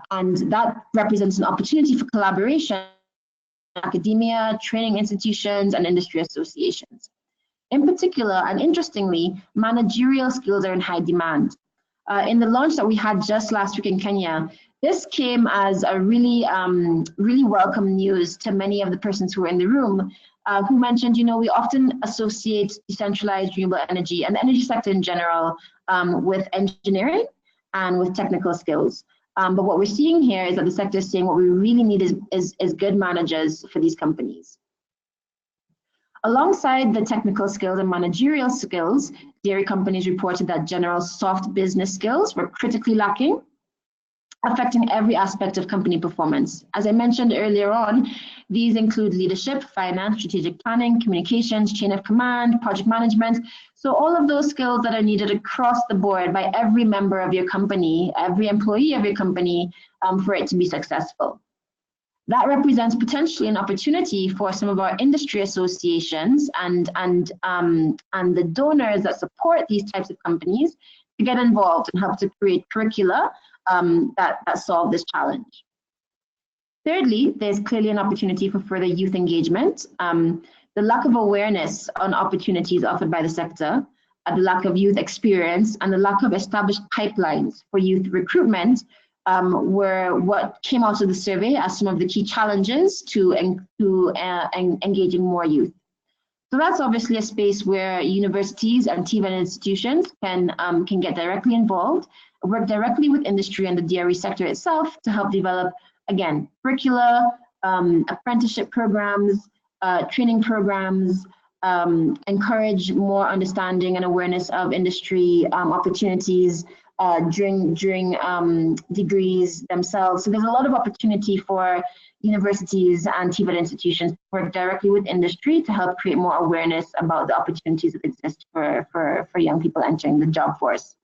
And that represents an opportunity for collaboration with academia, training institutions, and industry associations. In particular, and interestingly, managerial skills are in high demand. In the launch that we had just last week in Kenya, this came as a really welcome news to many of the persons who were in the room, who mentioned, you know, we often associate decentralized renewable energy and the energy sector in general with engineering and with technical skills. But what we're seeing here is that the sector is saying what we really need is good managers for these companies. Alongside the technical skills and managerial skills, dairy companies reported that general soft business skills were critically lacking, affecting every aspect of company performance. As I mentioned earlier on, these include leadership, finance, strategic planning, communications, chain of command, project management. So all of those skills that are needed across the board by every member of your company, every employee of your company, for it to be successful. That represents potentially an opportunity for some of our industry associations and the donors that support these types of companies to get involved and help to create curricula that solve this challenge. Thirdly, there's clearly an opportunity for further youth engagement. The lack of awareness on opportunities offered by the sector, the lack of youth experience, and the lack of established pipelines for youth recruitment were what came out of the survey as some of the key challenges to engaging more youth. So that's obviously a space where universities and TVET institutions can get directly involved, work directly with industry and the DRE sector itself to help develop, again, curricula, apprenticeship programs, training programs, encourage more understanding and awareness of industry opportunities during degrees themselves. So there's a lot of opportunity for universities and TVET institutions to work directly with industry to help create more awareness about the opportunities that exist for young people entering the job force.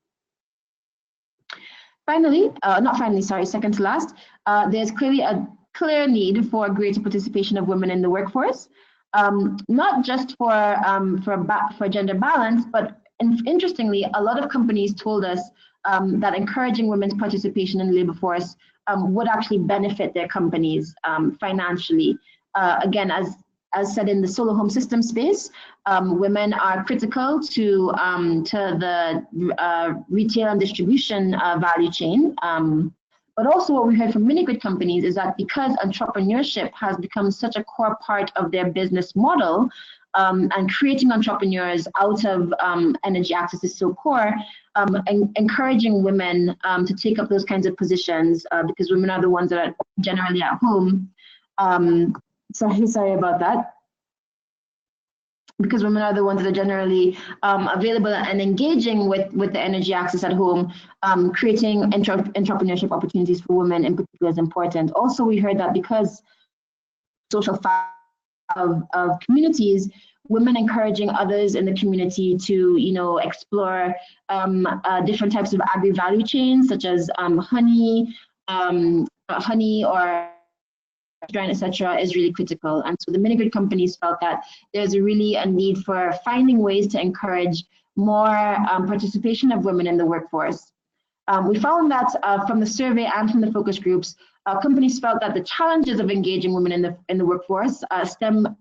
Finally, second to last, there's clearly a clear need for greater participation of women in the workforce, not just for gender balance, but interestingly, a lot of companies told us that encouraging women's participation in the labor force would actually benefit their companies financially. Again, as said in the solar home system space, women are critical to the retail and distribution value chain. But also what we heard from mini-grid companies is that because entrepreneurship has become such a core part of their business model, and creating entrepreneurs out of energy access is so core, encouraging women to take up those kinds of positions because women are the ones that are generally at home. Sorry about that. Because women are the ones that are generally available and engaging with the energy access at home, creating entrepreneurship opportunities for women in particular is important. Also, we heard that because social of communities, women encouraging others in the community to, explore different types of agri-value chains, such as honey or etc., is really critical. And so the mini-grid companies felt that there's really a need for finding ways to encourage more participation of women in the workforce. We found that from the survey and from the focus groups, companies felt that the challenges of engaging women in the workforce stem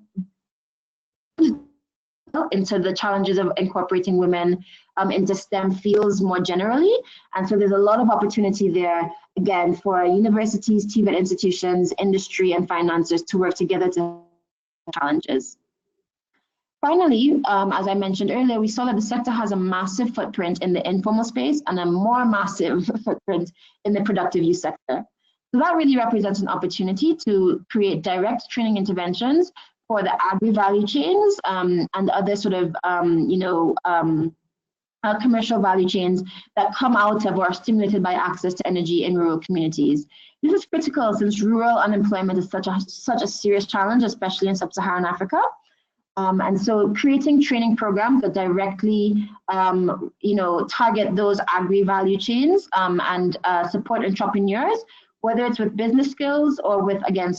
into the challenges of incorporating women into STEM fields more generally. And so there's a lot of opportunity there, again, for universities, TVET institutions, industry, and financiers to work together to challenges. Finally, as I mentioned earlier, we saw that the sector has a massive footprint in the informal space and a more massive footprint in the productive use sector. So that really represents an opportunity to create direct training interventions for the agri-value chains and other sort of, commercial value chains that come out of or are stimulated by access to energy in rural communities. This is critical since rural unemployment is such a serious challenge, especially in sub-Saharan Africa. And so creating training programs that directly, target those agri-value chains and support entrepreneurs, whether it's with business skills or with, again,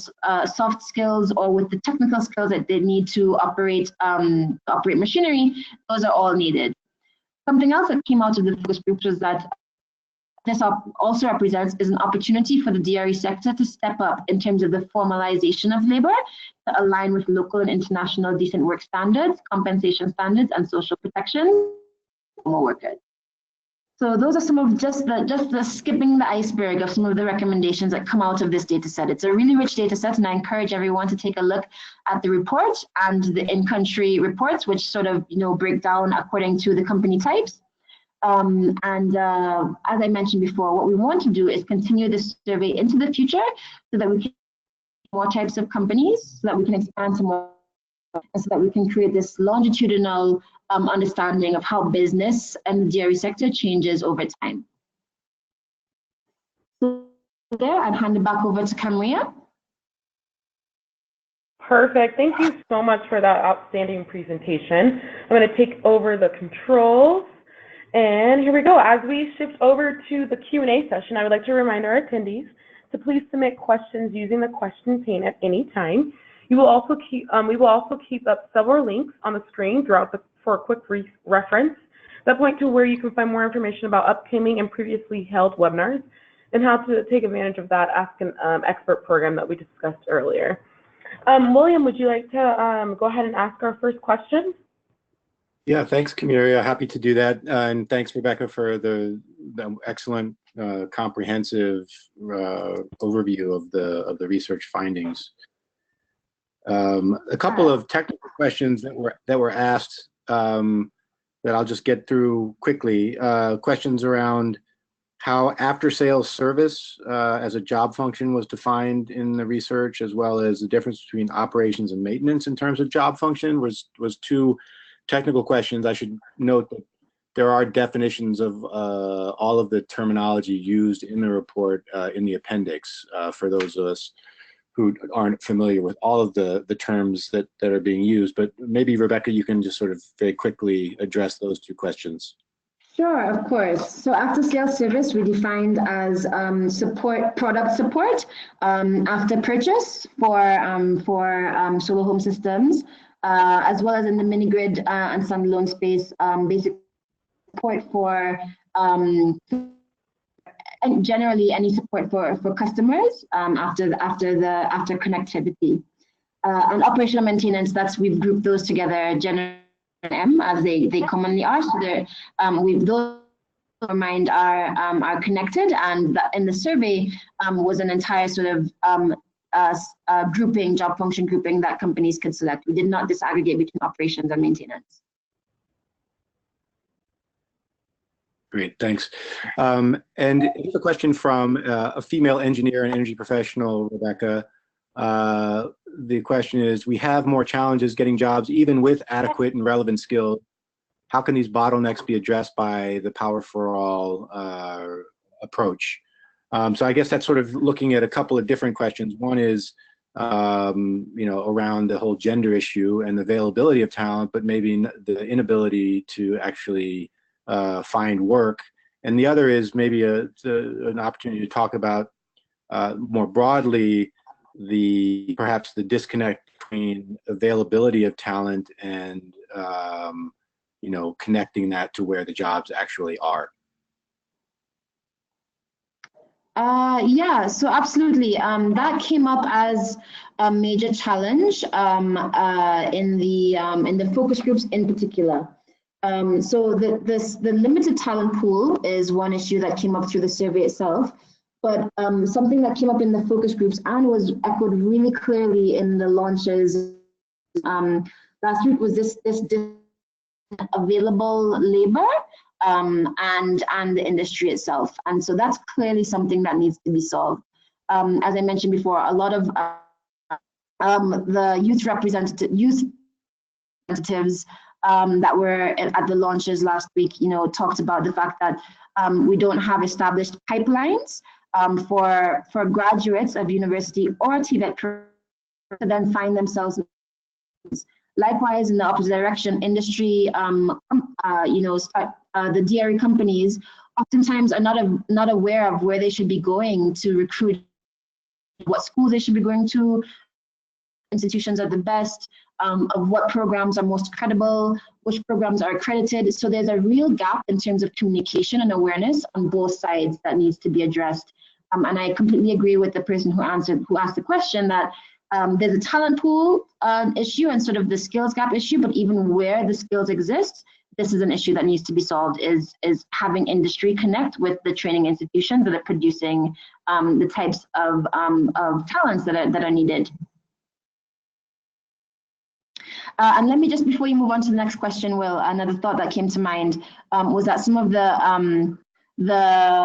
soft skills or with the technical skills that they need to operate machinery, those are all needed. Something else that came out of the focus groups was that this also represents is an opportunity for the DRE sector to step up in terms of the formalization of labor to align with local and international decent work standards, compensation standards, and social protections for workers. So those are some of just the skipping the iceberg of some of the recommendations that come out of this data set. It's a really rich data set, and I encourage everyone to take a look at the report and the in-country reports, which sort of break down according to the company types. As I mentioned before, what we want to do is continue this survey into the future so that we can more types of companies, so that we can expand to more, and so that we can create this longitudinal understanding of how business and the DRE sector changes over time. So there, I'd hand it back over to Camria. Perfect. Thank you so much for that outstanding presentation. I'm going to take over the controls. And here we go. As we shift over to the Q&A session, I would like to remind our attendees to please submit questions using the question pane at any time. We will also keep up several links on the screen for a quick reference that point to where you can find more information about upcoming and previously held webinars and how to take advantage of that Ask an Expert program that we discussed earlier. William, would you like to go ahead and ask our first question? Yeah, thanks, Camilla. Happy to do that. And thanks, Rebekah, for the excellent, comprehensive overview of the research findings. A couple of technical questions that were asked that I'll just get through quickly. Questions around how after-sales service as a job function was defined in the research, as well as the difference between operations and maintenance in terms of job function was two technical questions. I should note that there are definitions of all of the terminology used in the report in the appendix for those of us who aren't familiar with all of the terms that are being used. But maybe, Rebekah, you can just sort of very quickly address those two questions. Sure, of course. So after sales service we defined as product support after purchase for solar home systems, as well as in the mini-grid and standalone space, basic support for and generally any support for customers after connectivity. And operational maintenance, we've grouped those together, general M, as they commonly are. So those mind are connected, and in the survey was an entire sort of job function grouping that companies could select. We did not disaggregate between operations and maintenance. Great, thanks. And here's a question from a female engineer and energy professional, Rebekah. The question is, we have more challenges getting jobs even with adequate and relevant skills. How can these bottlenecks be addressed by the Power for All approach? So I guess that's sort of looking at a couple of different questions. One is, around the whole gender issue and the availability of talent, but maybe the inability to actually find work. And the other is maybe an opportunity to talk about more broadly perhaps the disconnect between availability of talent and connecting that to where the jobs actually are. Yeah, so absolutely. That came up as a major challenge in the focus groups in particular. So the limited talent pool is one issue that came up through the survey itself, but something that came up in the focus groups and was echoed really clearly in the launches Last week was this available labor and the industry itself. And so that's clearly something that needs to be solved. As I mentioned before, a lot of the youth representatives that were at the launches last week, talked about the fact that we don't have established pipelines for graduates of university or TVET to then find themselves. Likewise, in the opposite direction, industry, the dairy companies oftentimes are not aware of where they should be going to recruit, what schools they should be going to, institutions are the best, of what programs are most credible, which programs are accredited. So there's a real gap in terms of communication and awareness on both sides that needs to be addressed. And I completely agree with the person who asked the question that there's a talent pool issue and sort of the skills gap issue, but even where the skills exist, this is an issue that needs to be solved, is having industry connect with the training institutions that are producing the types of talents that are needed. And let me just, before you move on to the next question, Will, another thought that came to mind was that some of the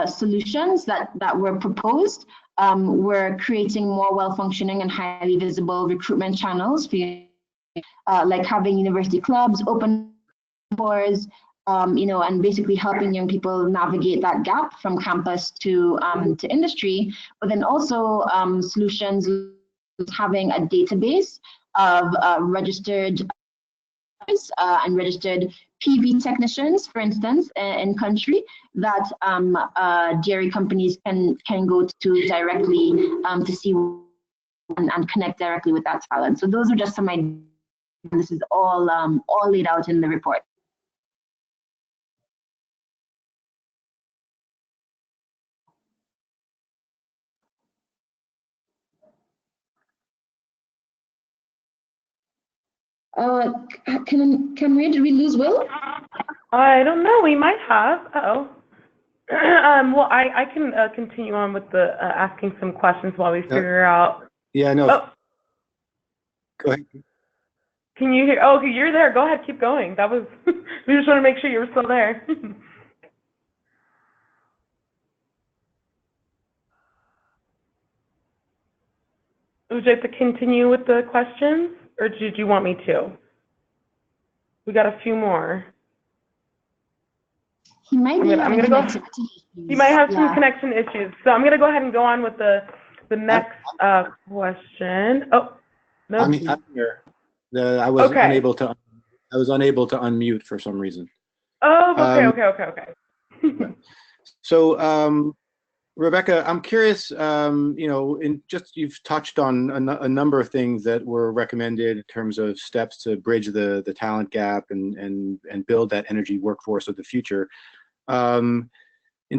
solutions that were proposed were creating more well-functioning and highly visible recruitment channels, like having university clubs, open doors, and basically helping young people navigate that gap from campus to industry. But then also solutions having a database of registered and registered PV technicians, for instance, in country that dairy companies can go to directly to see and connect directly with that talent. So those are just some ideas. This is all laid out in the report. Can we lose Will? I don't know. We might have. Well, I can continue on with the asking some questions while we figure out. Yeah, no. Oh. Go ahead. Can you hear? Oh, okay, you're there. Go ahead. Keep going. That was. We just want to make sure you were still there. Would you like to continue with the questions, or did you want me to? We got a few more. He might be I'm gonna go. He might have some connection issues, so I'm gonna go ahead and go on with the next question. Oh, no. I'm here. I was unable to. I was unable to unmute for some reason. Oh, okay. So, Rebekah, I'm curious, you've touched on a number of things that were recommended in terms of steps to bridge the talent gap and build that energy workforce of the future. In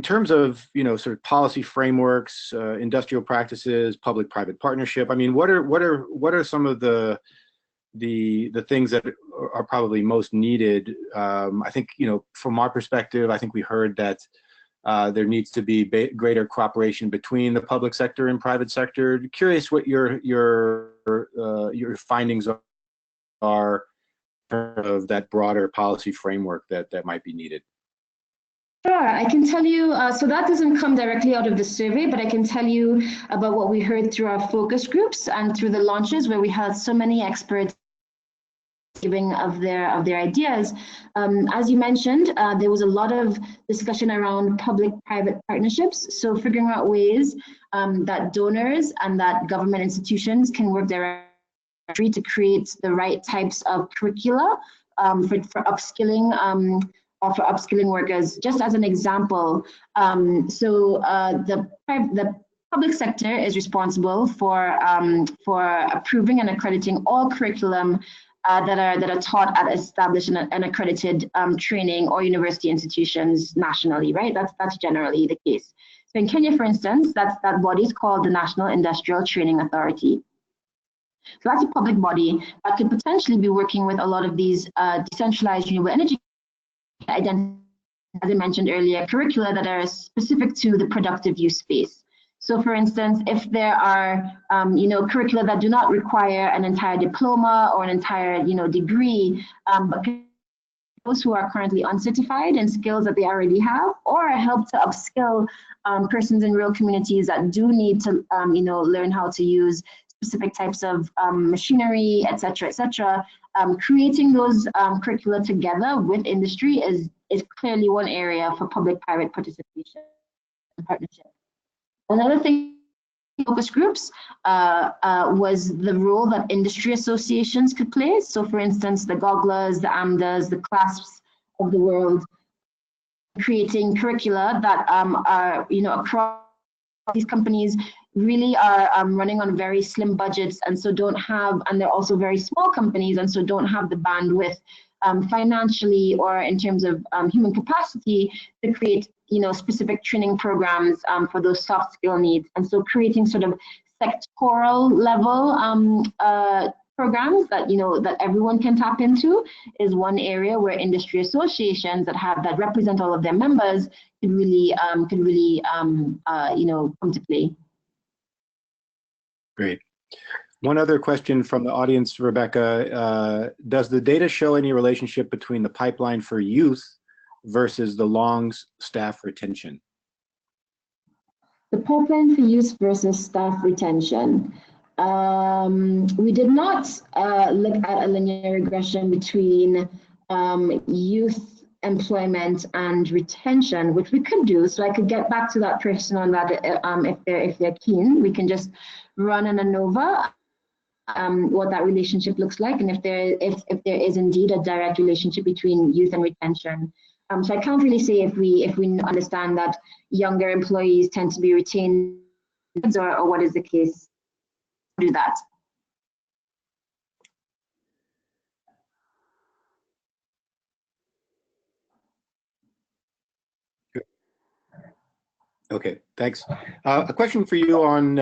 terms of, sort of policy frameworks, industrial practices, public-private partnership, I mean, what are some of the things that are probably most needed? I think, from our perspective, I think we heard that there needs to be greater cooperation between the public sector and private sector. Curious what your findings are of that broader policy framework that might be needed. Sure, I can tell you, so that doesn't come directly out of the survey, but I can tell you about what we heard through our focus groups and through the launches where we had so many experts giving of their ideas. As you mentioned, there was a lot of discussion around public-private partnerships. So figuring out ways that donors and that government institutions can work directly to create the right types of curricula for upskilling or for upskilling workers. Just as an example, the public sector is responsible for approving and accrediting all curriculum that are taught at established and accredited training or university institutions nationally, right? That's generally the case. So in Kenya, for instance, that body is called the National Industrial Training Authority. So that's a public body that could potentially be working with a lot of these decentralized renewable energy, as I mentioned earlier, curricula that are specific to the productive use space. So for instance, if there are, curricula that do not require an entire diploma or an entire, degree, but those who are currently uncertified in skills that they already have, or help to upskill persons in rural communities that do need to, learn how to use specific types of machinery, et cetera, creating those curricula together with industry is clearly one area for public-private participation and partnership. Another thing, focus groups was the role that industry associations could play. So for instance, the Gogglers, the AMDAs, the CLASPs of the world, creating curricula that are, across these companies really are running on very slim budgets, and so don't have, and they're also very small companies, and so don't have the bandwidth financially or in terms of human capacity to create, specific training programs for those soft skill needs. And so creating sort of sectoral level programs that, that everyone can tap into is one area where industry associations that represent all of their members could really come to play. Great. One other question from the audience, Rebekah. Does the data show any relationship between the pipeline for youth versus the long staff retention? The pipeline for youth versus staff retention. We did not look at a linear regression between youth employment and retention, which we could do. So I could get back to that person on that if they're keen. We can just run an ANOVA, what that relationship looks like, and if there is indeed a direct relationship between youth and retention. So I can't really say if we understand that younger employees tend to be retained or what is the case. Do that. Okay, thanks. A question for you on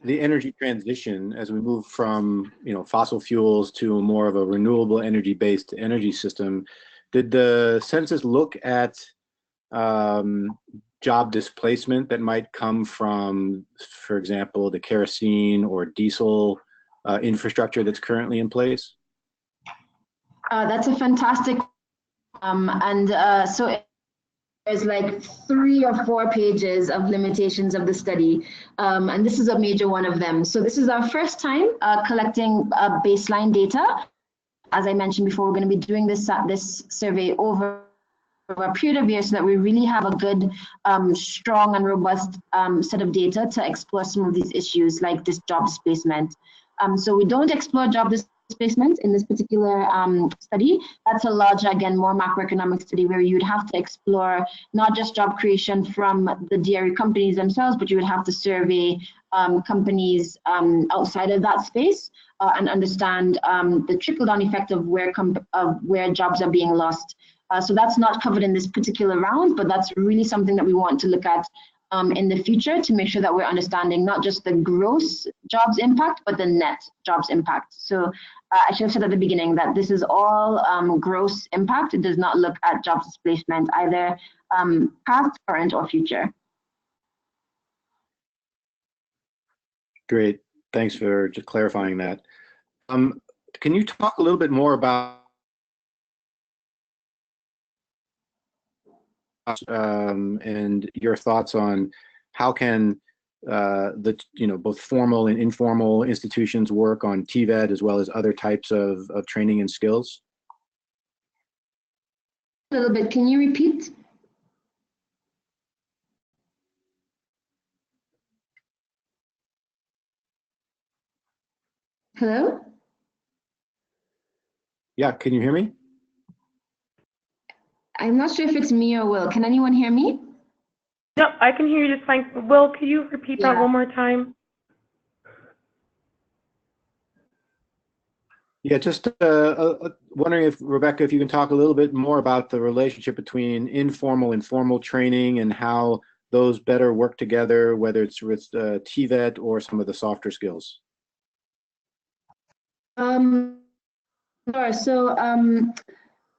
the energy transition as we move from fossil fuels to more of a renewable energy-based energy system. Did the census look at job displacement that might come from, for example, the kerosene or diesel infrastructure that's currently in place? That's a fantastic, so there's like 3 or 4 pages of limitations of the study, and this is a major one of them. So this is our first time collecting baseline data. As I mentioned before, we're going to be doing this survey over a period of years so that we really have a good, strong and robust set of data to explore some of these issues like this job displacement. So we don't explore job displacement in this particular study. That's a larger, again, more macroeconomic study where you'd have to explore not just job creation from the dairy companies themselves, but you would have to survey companies outside of that space and understand the trickle-down effect of where jobs are being lost. So that's not covered in this particular round, but that's really something that we want to look at in the future to make sure that we're understanding not just the gross jobs impact, but the net jobs impact. So I should have said at the beginning that this is all gross impact. It does not look at jobs displacement, either past, current, or future. Great. Thanks for just clarifying that. Can you talk a little bit more about and your thoughts on how can both formal and informal institutions work on TVET as well as other types of training and skills? A little bit. Can you repeat? Hello? Yeah, can you hear me? I'm not sure if it's me or Will. Can anyone hear me? No, I can hear you just fine. Will, could you repeat that one more time? Yeah, just wondering if, Rebekah, if you can talk a little bit more about the relationship between informal and formal training and how those better work together, whether it's with TVET or some of the softer skills. Sure. So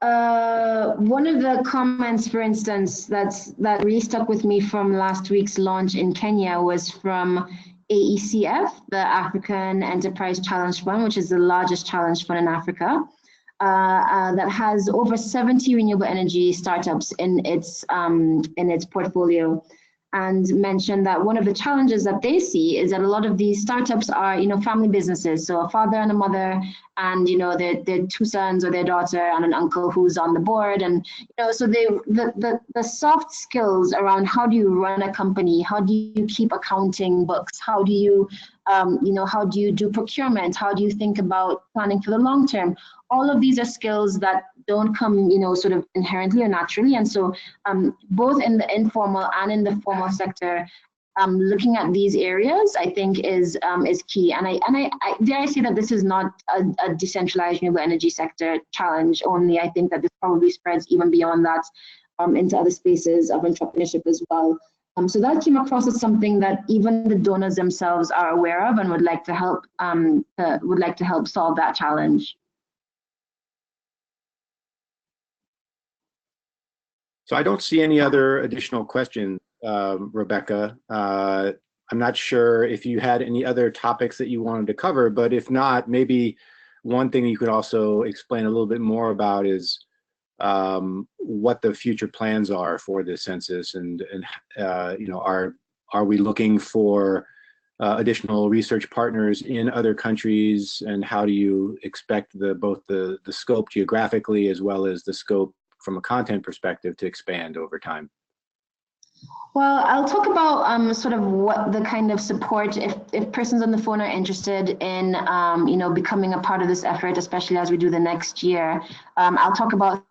One of the comments, for instance, that really stuck with me from last week's launch in Kenya was from AECF, the African Enterprise Challenge Fund, which is the largest challenge fund in Africa, that has over 70 renewable energy startups in its portfolio, and mentioned that one of the challenges that they see is that a lot of these startups are, family businesses. So a father and a mother, and their two sons or their daughter and an uncle who's on the board, and so the soft skills around how do you run a company, how do you keep accounting books, how do you how do you do procurement, how do you think about planning for the long term. All of these are skills that don't come, sort of inherently or naturally. And so both in the informal and in the formal sector, looking at these areas, I think is key. And I dare I say that this is not a decentralized renewable energy sector challenge only. I think that this probably spreads even beyond that into other spaces of entrepreneurship as well. So that came across as something that even the donors themselves are aware of and would like to help solve that challenge. So I don't see any other additional questions, Rebekah. I'm not sure if you had any other topics that you wanted to cover, but if not, maybe one thing you could also explain a little bit more about is what the future plans are for this census, and are we looking for additional research partners in other countries, and how do you expect both the scope geographically as well as the scope from a content perspective to expand over time? Well, I'll talk about sort of what the kind of support, if persons on the phone are interested in becoming a part of this effort, especially as we do the next year. I'll talk about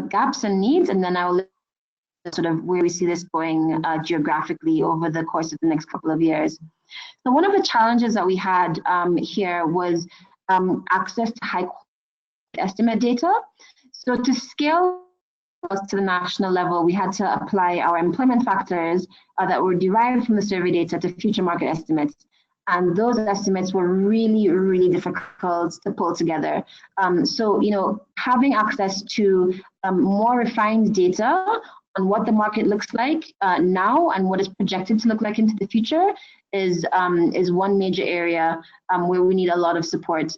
gaps and needs, and then I'll sort of where we see this going geographically over the course of the next couple of years. So one of the challenges that we had here was access to high quality estimate data. So to scale to the national level, we had to apply our employment factors that were derived from the survey data to future market estimates. And those estimates were really, really difficult to pull together. So, having access to more refined data on what the market looks like now and what is projected to look like into the future is one major area where we need a lot of support.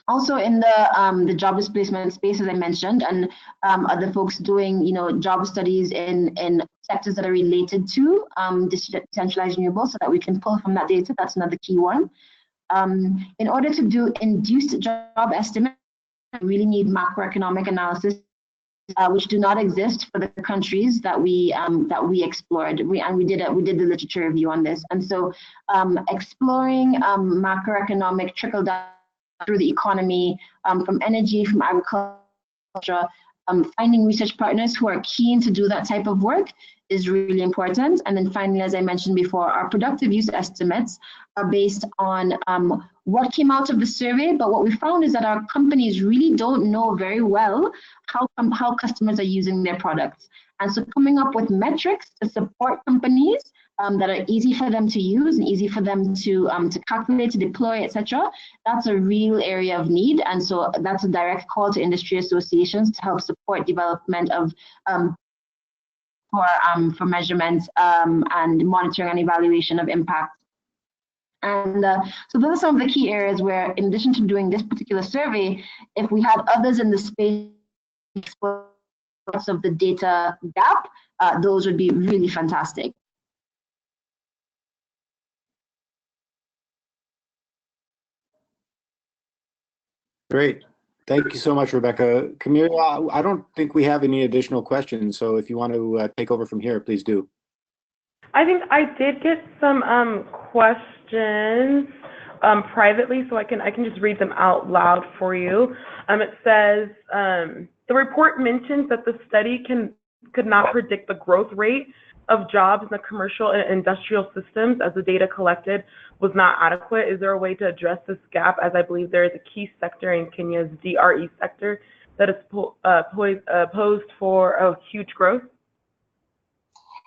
Also in the job displacement space, as I mentioned, and other folks doing job studies in sectors that are related to decentralized renewables, so that we can pull from that data. That's another key one. In order to do induced job estimates, we really need macroeconomic analysis, which do not exist for the countries that we explored. We did the literature review on this, and so exploring macroeconomic trickle down through the economy, from energy, from agriculture, finding research partners who are keen to do that type of work is really important. And then finally, as I mentioned before, our productive use estimates are based on what came out of the survey, but what we found is that our companies really don't know very well how customers are using their products. And so coming up with metrics to support companies that are easy for them to use and easy for them to calculate, to deploy, etc. That's a real area of need, and so that's a direct call to industry associations to help support development of for measurement and monitoring and evaluation of impact. And so those are some of the key areas where, in addition to doing this particular survey, if we had others in the space of the data gap, those would be really fantastic. Great. Thank you so much, Rebekah. Camilla, I don't think we have any additional questions, so if you want to take over from here, please do. I think I did get some questions privately, so I can just read them out loud for you. It says, the report mentions that the study could not predict the growth rate of jobs in the commercial and industrial systems, as the data collected was not adequate. Is there a way to address this gap, as I believe there is a key sector in Kenya's DRE sector that is posed for a huge growth?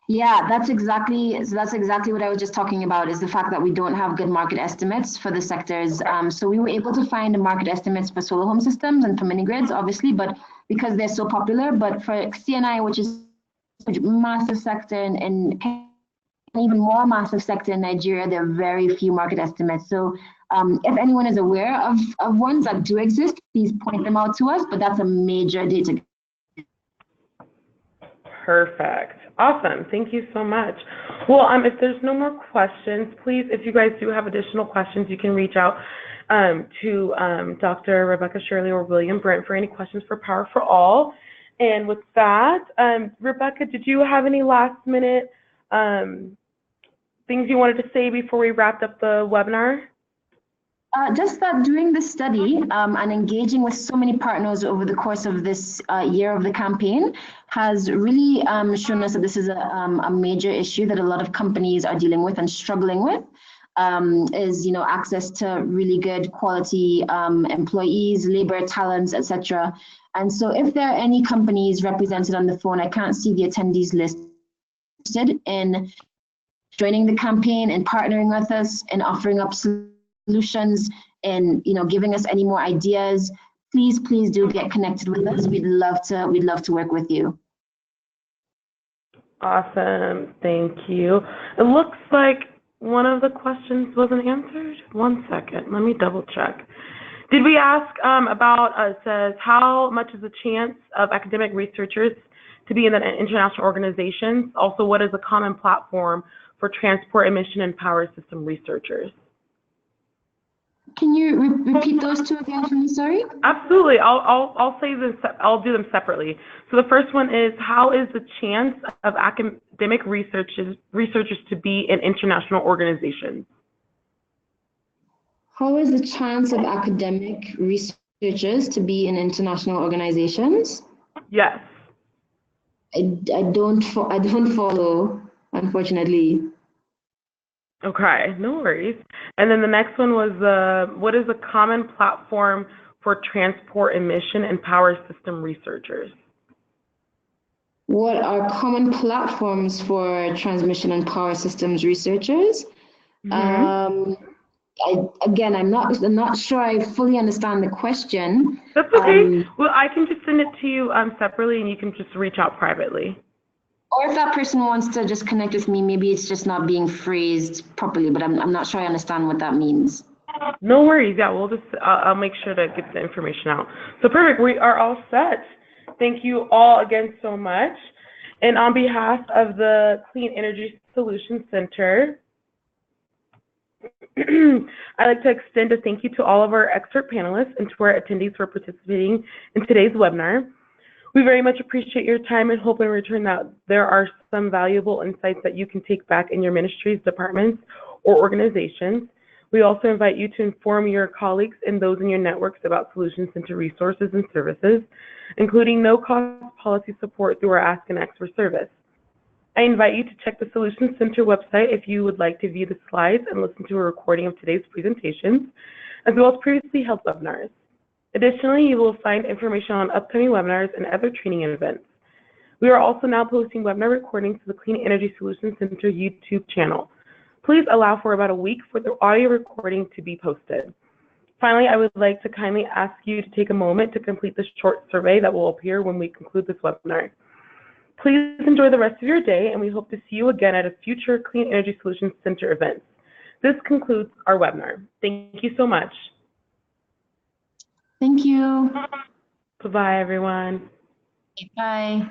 Yeah, that's exactly what I was just talking about, is the fact that we don't have good market estimates for the sectors. So we were able to find the market estimates for solar home systems and for mini grids, obviously, but because they're so popular. But for CNI, which is a massive sector and even more massive sector in Nigeria, there are very few market estimates. So if anyone is aware of ones that do exist, please point them out to us. But that's a major data. Perfect. Awesome. Thank you so much. Well, if there's no more questions, please, if you guys do have additional questions, you can reach out to Dr. Rebekah, Shirley, or William Brent for any questions for Power for All. And with that, Rebekah, did you have any last minute things you wanted to say before we wrapped up the webinar? Just that doing this study and engaging with so many partners over the course of this year of the campaign has really shown us that this is a major issue that a lot of companies are dealing with and struggling with, is access to really good quality employees, labor, talents, etc. And so if there are any companies represented on the phone, I can't see the attendees listed, in joining the campaign and partnering with us and offering up solutions and giving us any more ideas, please do get connected with us. We'd love to work with you. Awesome. Thank you. It looks like one of the questions wasn't answered. 1 second. Let me double check. Did we ask about, it says, how much is the chance of academic researchers to be in international organizations? Also, what is a common platform for transport, emission, and power system researchers? Can you repeat those two again for me? Sorry. Absolutely. I'll say this. I'll do them separately. So the first one is, how is the chance of academic researchers to be in international organizations? How is the chance of academic researchers to be in international organizations? Yes. I don't follow, unfortunately. Okay, no worries. And then the next one was, what is a common platform for transport, emission, and power system researchers? What are common platforms for transmission and power systems researchers? I'm not sure I fully understand the question. That's okay. Well, I can just send it to you separately, and you can just reach out privately. Or if that person wants to just connect with me, maybe it's just not being phrased properly, but I'm not sure I understand what that means. No worries. Yeah, we'll just, I'll make sure to get the information out. So perfect. We are all set. Thank you all again so much. And on behalf of the Clean Energy Solutions Center, I'd like to extend a thank you to all of our expert panelists and to our attendees for participating in today's webinar. We very much appreciate your time and hope in return that there are some valuable insights that you can take back in your ministries, departments, or organizations. We also invite you to inform your colleagues and those in your networks about Solutions Center resources and services, including no-cost policy support through our Ask an Expert service. I invite you to check the Solutions Center website if you would like to view the slides and listen to a recording of today's presentations, as well as previously held webinars. Additionally, you will find information on upcoming webinars and other training events. We are also now posting webinar recordings to the Clean Energy Solutions Center YouTube channel. Please allow for about a week for the audio recording to be posted. Finally, I would like to kindly ask you to take a moment to complete the short survey that will appear when we conclude this webinar. Please enjoy the rest of your day, and we hope to see you again at a future Clean Energy Solutions Center event. This concludes our webinar. Thank you so much. Thank you. Bye-bye, everyone. Bye.